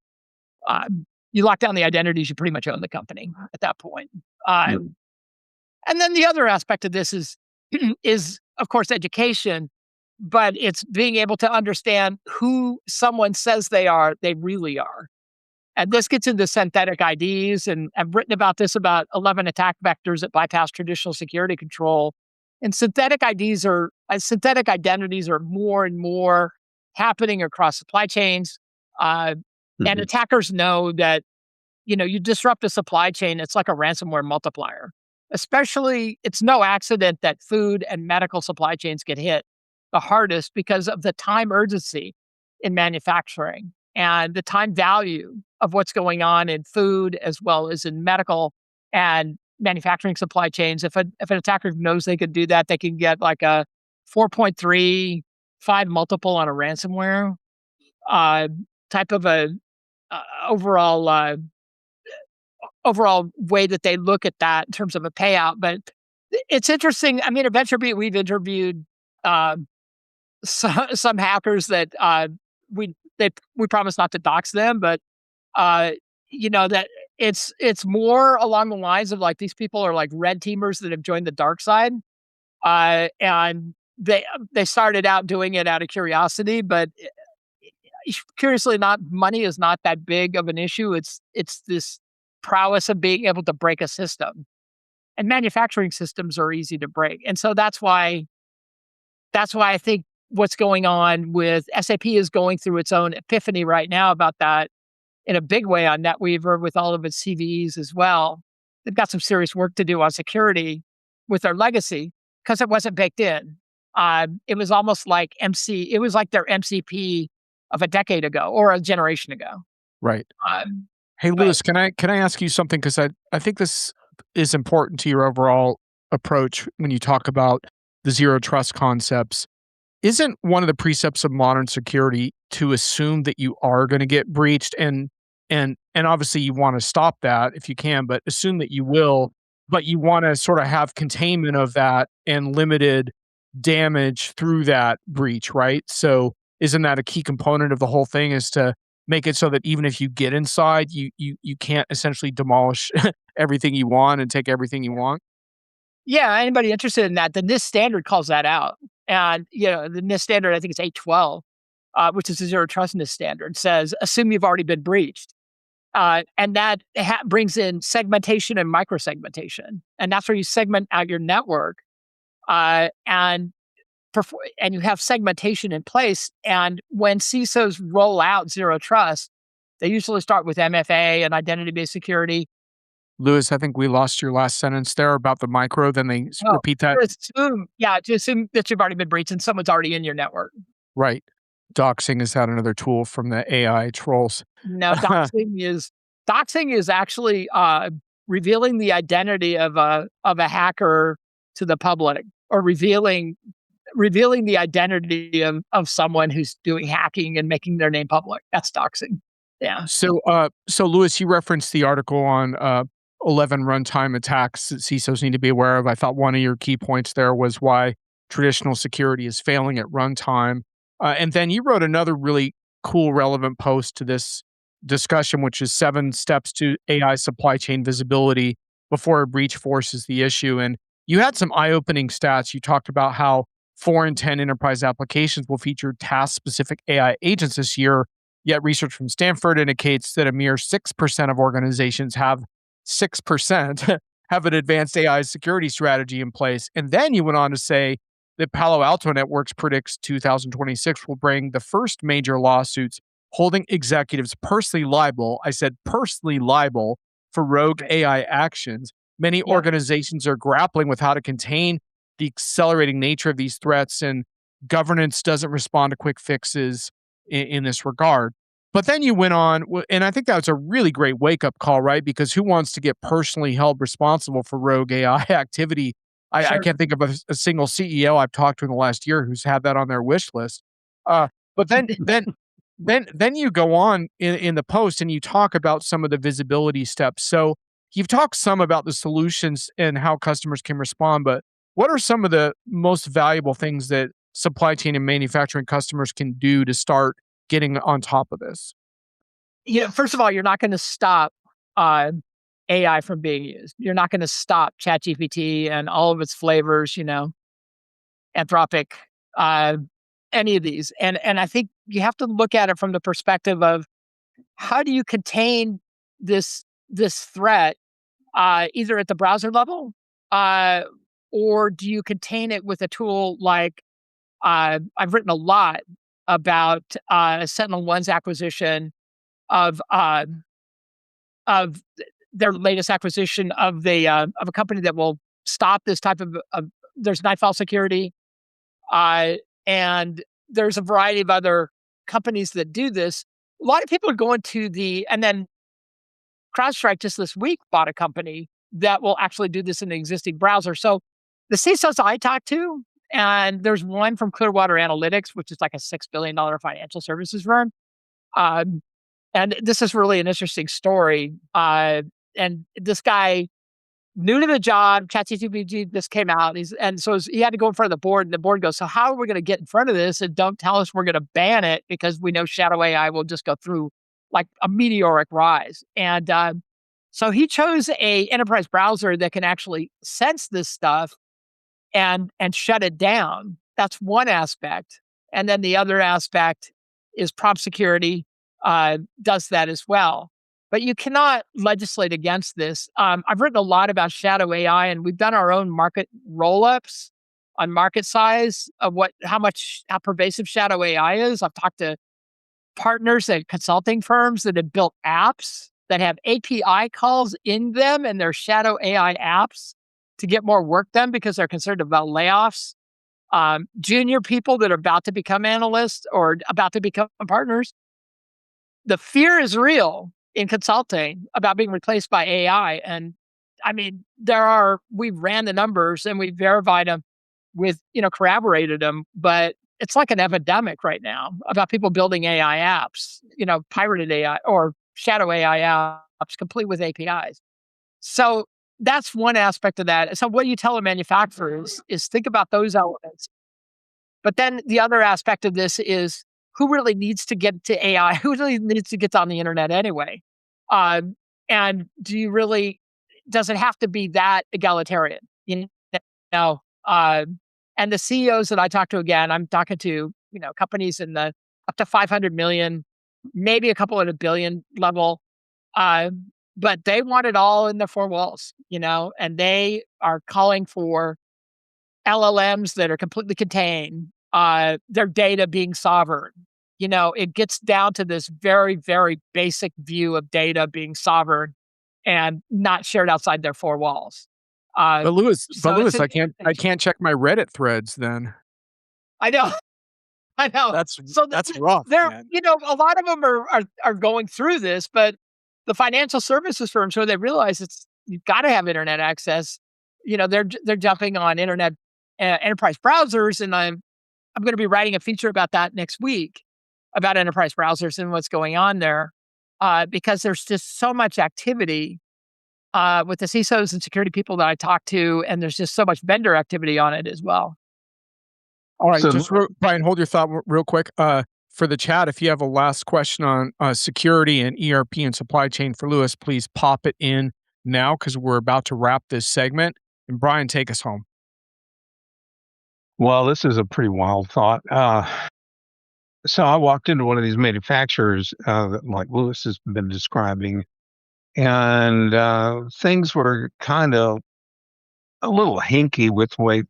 You lock down the identities, you pretty much own the company at that point. And then the other aspect of this is is of course education, but it's being able to understand who someone says they really are. And this gets into synthetic IDs, and I've written about this, about 11 attack vectors that bypass traditional security control. And synthetic identities are more and more happening across supply chains. And attackers know that, you disrupt a supply chain, it's like a ransomware multiplier. Especially, it's no accident that food and medical supply chains get hit the hardest because of the time urgency in manufacturing and the time value of what's going on in food as well as in medical and manufacturing supply chains. If an attacker knows they could do that, they can get like a 4.35 multiple on a ransomware type of a overall overall way that they look at that in terms of a payout. But it's interesting. I mean, at VentureBeat, we've interviewed some hackers that we promise not to dox them, but that it's more along the lines of like these people are like red teamers that have joined the dark side, and they started out doing it out of curiosity, but curiously not, money is not that big of an issue. It's this prowess of being able to break a system, and manufacturing systems are easy to break. And so that's why I think what's going on with SAP is going through its own epiphany right now about that in a big way on NetWeaver with all of its CVEs as well. They've got some serious work to do on security with their legacy because it wasn't baked in. It was almost like it was like their MCP of a decade ago or a generation ago. Right. Hey, Louis, can I ask you something? Because I think this is important to your overall approach when you talk about the zero trust concepts. Isn't one of the precepts of modern security to assume that you are going to get breached, and obviously you want to stop that if you can, but assume that you will, but you want to sort of have containment of that and limited damage through that breach, right? So isn't that a key component of the whole thing, is to make it so that even if you get inside, you can't essentially demolish everything you want and take everything you want? Yeah, anybody interested in that, the NIST standard calls that out. And, the NIST standard, I think it's 812, which is the zero trust NIST standard, says assume you've already been breached. And that brings in segmentation and microsegmentation. And that's where you segment out your network, and and you have segmentation in place. And when CISOs roll out zero trust, they usually start with MFA and identity based security. Lewis, I think we lost your last sentence there about the micro. Then they Oh, repeat that. to assume that you've already been breached and someone's already in your network. Right. Doxing is that another tool from the AI trolls. No, doxing is actually revealing the identity of a hacker to the public, or revealing the identity of someone who's doing hacking and making their name public. That's doxing. Yeah. So Lewis, you referenced the article on 11 runtime attacks that CISOs need to be aware of. I thought one of your key points there was why traditional security is failing at runtime. And then you wrote another really cool, relevant post to this discussion, which is 7 steps to AI supply chain visibility before a breach forces the issue. And you had some eye opening stats. You talked about how 4 in 10 enterprise applications will feature task specific AI agents this year. Yet research from Stanford indicates that a mere 6% of organizations have 6% have an advanced AI security strategy in place. And then you went on to say that Palo Alto Networks predicts 2026 will bring the first major lawsuits holding executives personally liable. I said personally liable for rogue AI actions. Many Yeah. organizations are grappling with how to contain the accelerating nature of these threats, and governance doesn't respond to quick fixes in this regard. But then you went on, and I think that was a really great wake up call, right? Because who wants to get personally held responsible for rogue AI activity? I Sure. can't think of a single CEO I've talked to in the last year who's had that on their wish list. But then you go on in the post and you talk about some of the visibility steps. So you've talked some about the solutions and how customers can respond, but what are some of the most valuable things that supply chain and manufacturing customers can do to start getting on top of this? First of all, you're not going to stop uh, AI from being used. You're not going to stop ChatGPT and all of its flavors, Anthropic, uh, any of these. And I think you have to look at it from the perspective of how do you contain this threat, either at the browser level, uh, or do you contain it with a tool like I've written a lot about SentinelOne's acquisition of of their latest acquisition of a company that will stop this type of there's night file security, uh, and there's a variety of other companies that do this. A lot of people are going to and then CrowdStrike just this week bought a company that will actually do this in the existing browser. So the CISOs I talk to, and there's one from Clearwater Analytics, which is like a $6 billion financial services firm. Um, and this is really an interesting story. And this guy, new to the job, ChatGPT just came out. He had to go in front of the board, and the board goes, "So how are we going to get in front of this? And don't tell us we're going to ban it, because we know shadow AI will just go through like a meteoric rise." And so he chose a enterprise browser that can actually sense this stuff and shut it down. That's one aspect. And then the other aspect is prompt security does that as well. But you cannot legislate against this. I've written a lot about shadow AI, and we've done our own market roll-ups on market size of how pervasive shadow AI is. I've talked to partners at consulting firms that have built apps that have API calls in them and their shadow AI apps to get more work done because they're concerned about layoffs. Junior people that are about to become analysts or about to become partners, the fear is real in consulting about being replaced by AI. And I mean, we ran the numbers and we verified them with, corroborated them, but it's like an epidemic right now about people building AI apps, pirated AI or shadow AI apps complete with APIs. So that's one aspect of that. So what do you tell a manufacturer is think about those elements. But then the other aspect of this is who really needs to get to AI? Who really needs to get on the internet anyway? Um, and does it have to be that egalitarian? Know, and the CEOs that I talk to, again, I'm talking to, companies in the up to 500 million, maybe a couple at a billion level. Uh, but they want it all in their four walls, and they are calling for LLMs that are completely contained, their data being sovereign. It gets down to this very, very basic view of data being sovereign and not shared outside their four walls. Uh, But so it's Lewis, an I can't check my Reddit threads then. I know, I know. That's So that's rough, they're, man. a lot of them are going through this, but the financial services firms, so they realize you've got to have internet access. They're jumping on internet enterprise browsers, and I'm going to be writing a feature about that next week about enterprise browsers and what's going on there, because there's just so much activity with the CISOs and security people that I talk to, and there's just so much vendor activity on it as well. All right, So Brian, hold your thought real quick. For the chat, if you have a last question on security and ERP and supply chain for Lewis, please pop it in now because we're about to wrap this segment. And Brian, take us home. well, this is a pretty wild thought. So I walked into one of these manufacturers, like Lewis has been describing, and things were kind of a little hinky with the way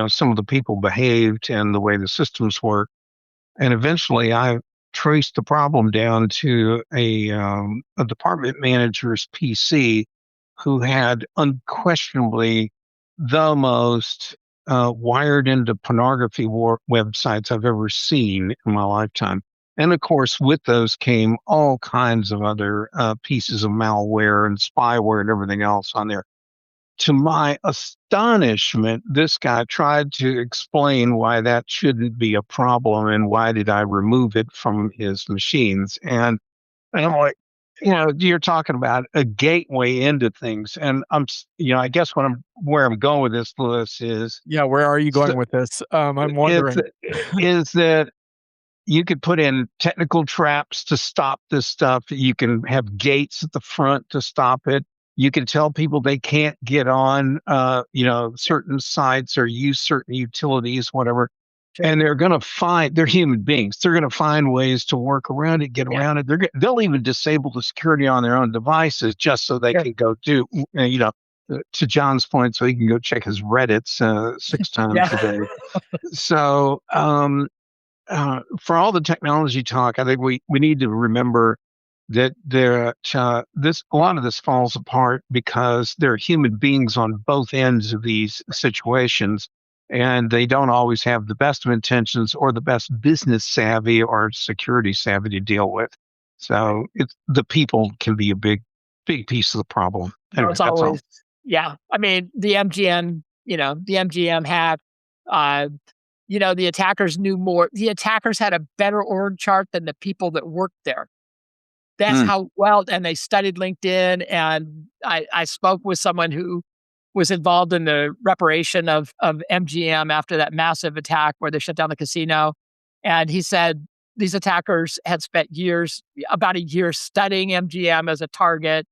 some of the people behaved and the way the systems work. And eventually, I traced the problem down to a department manager's PC who had unquestionably the most wired into pornography websites I've ever seen in my lifetime. And of course, with those came all kinds of other pieces of malware and spyware and everything else on there. To my astonishment, this guy tried to explain why that shouldn't be a problem and why did I remove it from his machines. And I'm like, you're talking about a gateway into things. And I guess where I'm going with this, Lewis, is Yeah, where are you so, going with this? I'm it's, wondering. is that you could put in technical traps to stop this stuff. You can have gates at the front to stop it. You can tell people they can't get on, certain sites or use certain utilities, whatever. And they're human beings. They're going to find ways to work around it, get Yeah. around it. They'll even disable the security on their own devices just so they Sure. can go do, to John's point, so he can go check his Reddits 6 times Yeah. a day. So, for all the technology talk, I think we need to remember that a lot of this falls apart because there are human beings on both ends of these situations, and they don't always have the best of intentions or the best business savvy or security savvy to deal with. So the people can be a big piece of the problem. Anyway, It's that's all. always, yeah. I mean, the MGM hack, uh, the attackers knew more. The attackers had a better org chart than the people that worked there. That's Mm. how well, and they studied LinkedIn. And I spoke with someone who was involved in the reparation of MGM after that massive attack where they shut down the casino. And he said these attackers had spent about a year studying MGM as a target,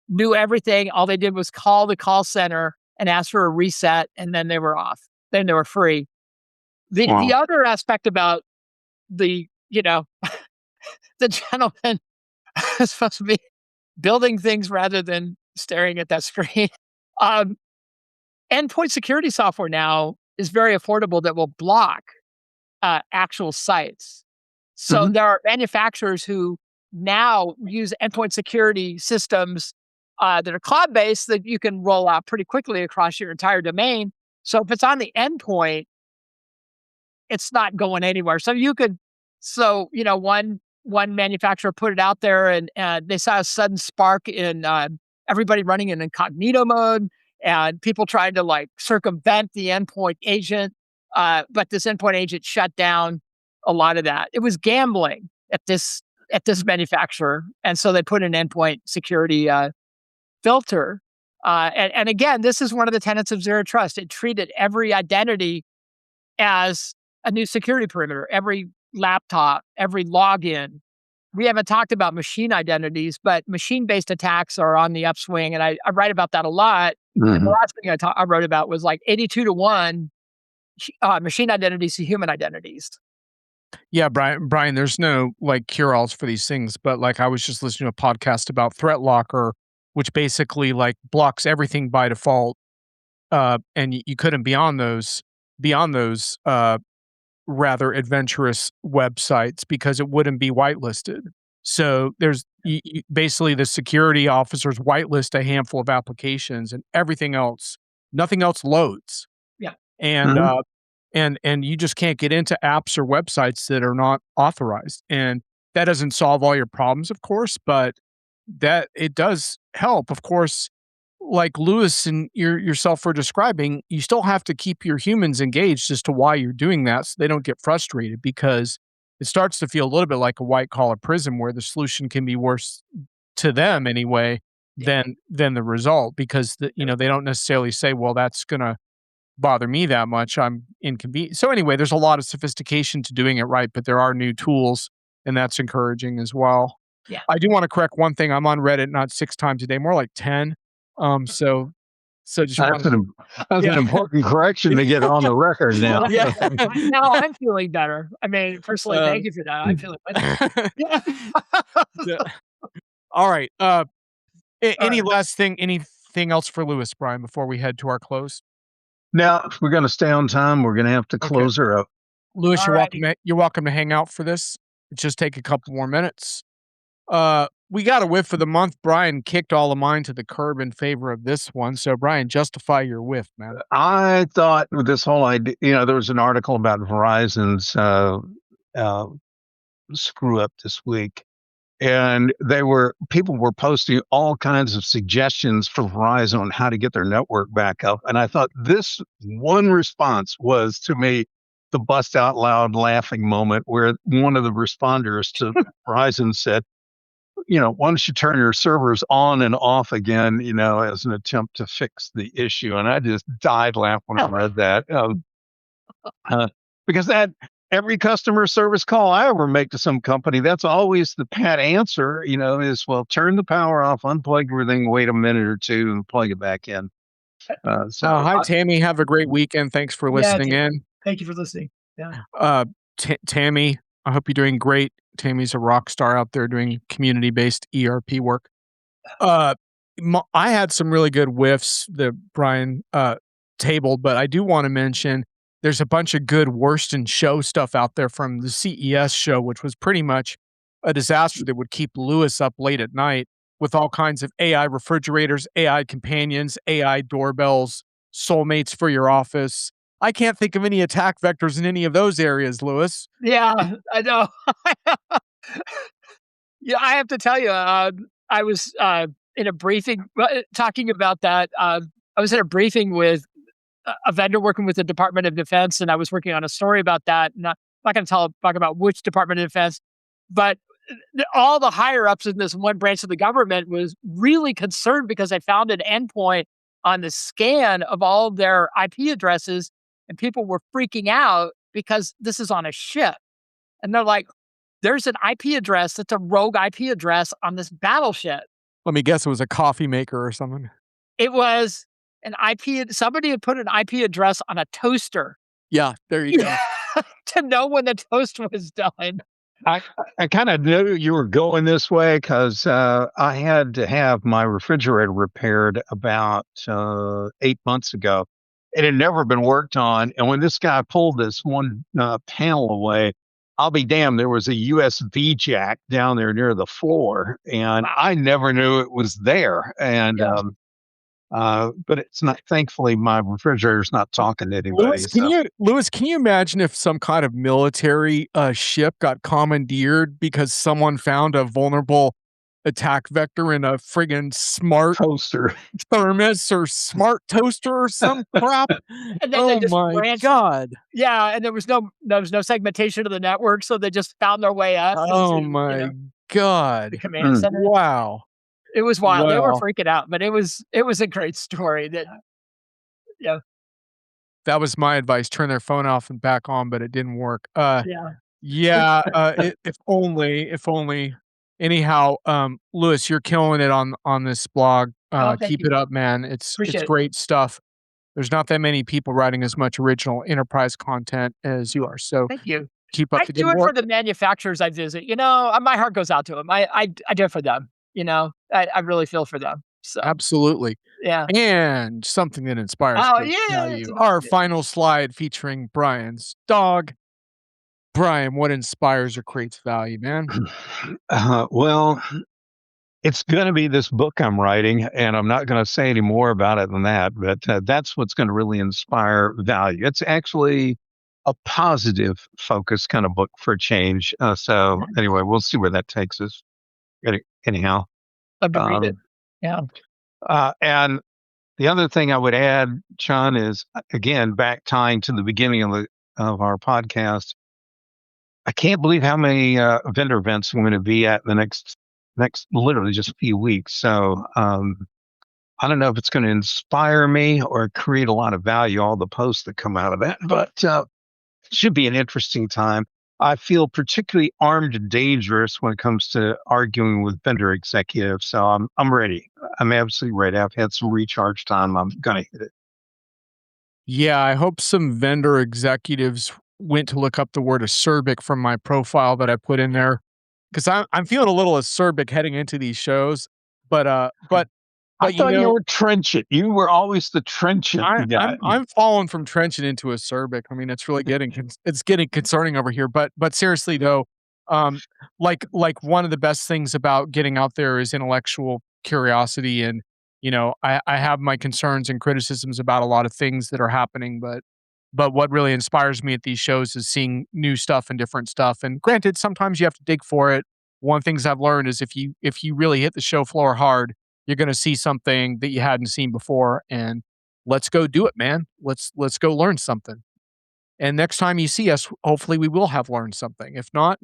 knew everything. All they did was call the call center and ask for a reset, and then they were off. Then they were free. The Wow. other aspect about the, the gentleman is supposed to be building things rather than staring at that screen. Um, Endpoint security software now is very affordable that will block actual sites. So Hmm. there are manufacturers who now use endpoint security systems that are cloud based that you can roll out pretty quickly across your entire domain. So if it's on the endpoint, it's not going anywhere. One manufacturer put it out there, and they saw a sudden spark in everybody running in incognito mode and people trying to like circumvent the endpoint agent. But this endpoint agent shut down a lot of that. It was gambling at this manufacturer, and so they put an endpoint security filter. And again, this is one of the tenets of zero trust. It treated every identity as a new security perimeter, every laptop, every login. We haven't talked about machine identities, but machine-based attacks are on the upswing, and I write about that a lot. And the last thing I wrote about was like 82-1 machine identities to human identities. Yeah, Brian, there's no like cure-alls for these things, but like I was just listening to a podcast about Threat Locker, which basically like blocks everything by default. And you couldn't be on those rather adventurous websites because it wouldn't be whitelisted. So there's basically the security officers whitelist a handful of applications and everything else, nothing else loads. Yeah. And and you just can't get into apps or websites that are not authorized. And that doesn't solve all your problems, of course, but that it does help. Of course, like Lewis and yourself were describing, you still have to keep your humans engaged as to why you're doing that so they don't get frustrated because it starts to feel a little bit like a white collar prison where the solution can be worse to them anyway than the result because they don't necessarily say, well, that's gonna bother me that much. I'm inconvenient. So anyway, there's a lot of sophistication to doing it right, but there are new tools and that's encouraging as well. Yeah. I do want to correct one thing. I'm on Reddit not 6 times a day, more like 10. So just That's an important correction to get on the record now. Yeah. Now I'm feeling better. I mean, personally, thank you for that. I'm feeling better. Yeah. All right. Anything else for Lewis, Brian, before we head to our close? Now, if we're going to stay on time, we're going to have to close her up. Lewis, you're welcome to hang out for this. Just take a couple more minutes. We got a whiff for the month. Brian kicked all of mine to the curb in favor of this one. So, Brian, justify your whiff, man. I thought with this whole idea, there was an article about Verizon's screw up this week. And people were posting all kinds of suggestions for Verizon on how to get their network back up. And I thought this one response was, to me, the bust out loud laughing moment where one of the responders to Verizon said, why don't you turn your servers on and off again, as an attempt to fix the issue. And I just died laughing when I read that. Because every customer service call I ever make to some company, that's always the pat answer, is, well, turn the power off, unplug everything, wait a minute or two and plug it back in. Hi, Tammy. Have a great weekend. Thanks for listening in. Thank you for listening. Yeah. Tammy, I hope you're doing great. Tammy's a rock star out there doing community-based ERP work. I had some really good whiffs that Brian tabled, but I do want to mention there's a bunch of good worst in show stuff out there from the CES show, which was pretty much a disaster that would keep Lewis up late at night with all kinds of AI refrigerators, AI companions, AI doorbells, soulmates for your office. I can't think of any attack vectors in any of those areas, Lewis. Yeah, I know. Yeah, I have to tell you, I was in a briefing talking about that. I was in a briefing with a vendor working with the Department of Defense, and I was working on a story about that. And I'm not going to talk about which Department of Defense, but all the higher ups in this one branch of the government was really concerned because they found an endpoint on the scan of all of their IP addresses, and people were freaking out because this is on a ship. And they're like, there's an IP address that's a rogue IP address on this battleship. Let me guess, it was a coffee maker or something. It was an IP. Somebody had put an IP address on a toaster. Yeah, there you go. To know when the toast was done. I kind of knew you were going this way because I had to have my refrigerator repaired about 8 months ago. It had never been worked on. And when this guy pulled this one panel away, I'll be damned, there was a USB jack down there near the floor. And I never knew it was there. And but it's not, thankfully, my refrigerator's not talking to anybody. Lewis, can you imagine if some kind of military ship got commandeered because someone found a vulnerable attack vector in a friggin' smart Toaster. thermos or smart toaster or some crap. And then they Oh just my branched. god. Yeah, and there was no segmentation of the network, so they just found their way up Oh into, my the god. command center. Wow. It was wild. They were Wow. freaking out, but it was a great story that yeah, That was my advice, turn their phone off and back on, but it didn't work. yeah. Yeah, if only. Anyhow, Lewis, you're killing it on this blog. Oh, thank Keep you. it up, man. It's Appreciate it. great stuff. There's not that many people writing as much original enterprise content as you are, so Thank you. keep up I the good do it for work. the manufacturers I visit, my heart goes out to them. I do it for them, I really feel for them. So, Absolutely. yeah. And something that inspires Oh, creates yeah. value. Our final slide featuring Brian's dog. Brian, what inspires or creates value, man? Well, it's going to be this book I'm writing, and I'm not going to say any more about it than that. But that's what's going to really inspire value. It's actually a positive focus kind of book for change. So anyway, we'll see where that takes us. Anyhow, Love to read it. um, Yeah. and the other thing I would add, John, is again back tying to the beginning of our podcast. I can't believe how many vendor events I'm going to be at in the next literally just a few weeks. So I don't know if it's going to inspire me or create a lot of value, all the posts that come out of that, but it should be an interesting time. I feel particularly armed and dangerous when it comes to arguing with vendor executives. So I'm ready. I'm absolutely ready. I've had some recharge time. I'm going to hit it. Yeah, I hope some vendor executives went to look up the word acerbic from my profile that I put in there, because I'm feeling a little acerbic heading into these shows. But I but thought you were trenchant. You were always the trenchant guy. I'm falling from trenchant into acerbic. I mean, it's really it's getting concerning over here. But seriously though, um, like one of the best things about getting out there is intellectual curiosity, and I have my concerns and criticisms about a lot of things that are happening, but what really inspires me at these shows is seeing new stuff and different stuff. And granted, sometimes you have to dig for it. One of the things I've learned is if you really hit the show floor hard, you're going to see something that you hadn't seen before, and let's go do it, man. Let's go learn something. And next time you see us, hopefully we will have learned something. If not,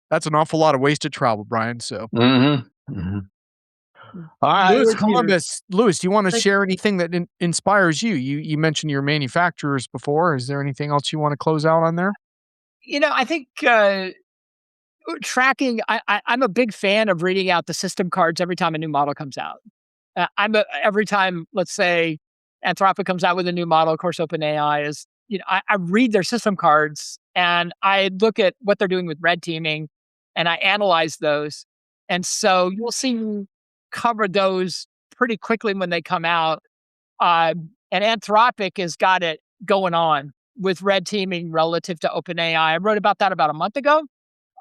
that's an awful lot of wasted travel, Brian. So, Mm-hmm. All right. Lewis With you. Columbus, Lewis, do you want to Thank- share anything that inspires you? You mentioned your manufacturers before. Is there anything else you want to close out on there? I think tracking. I'm a big fan of reading out the system cards every time a new model comes out. Every time, let's say, Anthropic comes out with a new model. Of course, OpenAI is. I read their system cards and I look at what they're doing with red teaming, and I analyze those. And so you'll see me cover those pretty quickly when they come out. And Anthropic has got it going on with red teaming relative to OpenAI. I wrote about that about a month ago.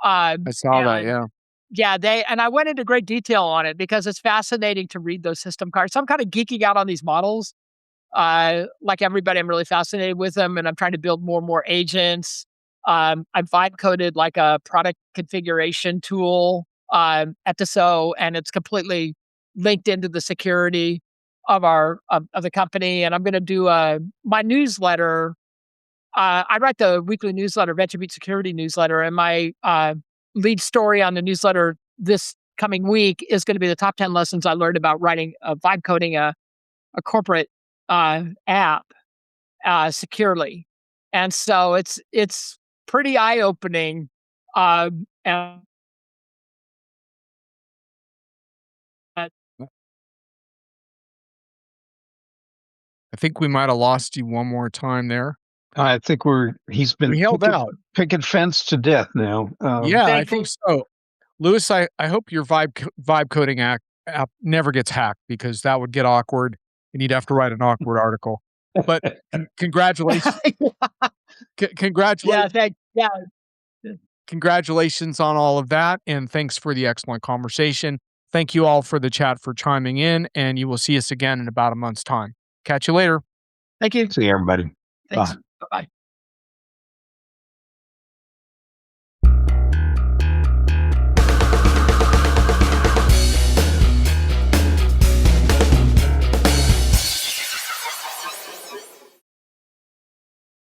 I saw that. And Yeah. yeah, I went into great detail on it because it's fascinating to read those system cards. So I'm kind of geeking out on these models. Like everybody, I'm really fascinated with them, and I'm trying to build more and more agents. I've vibe coded like a product configuration tool at Dassault, and it's completely linked into the security of of the company. And I'm going to do my newsletter. I write the weekly newsletter, Venture Beat Security newsletter, and my lead story on the newsletter this coming week is going to be the top 10 lessons I learned about writing, vibe coding a corporate app securely. And so it's pretty eye opening. And I think we might have lost you one more time there. I think he's been We held out. picking fence to death now. Yeah, I Thank think you. so. Lewis, I hope your vibe coding app never gets hacked, because that would get awkward and you'd have to write an awkward article. But congratulations. Congratulations. Yeah. Congratulations on all of that. And thanks for the excellent conversation. Thank you all for the chat for chiming in, and you will see us again in about a month's time. Catch you later. Thank you. See you, everybody. Thanks. Bye.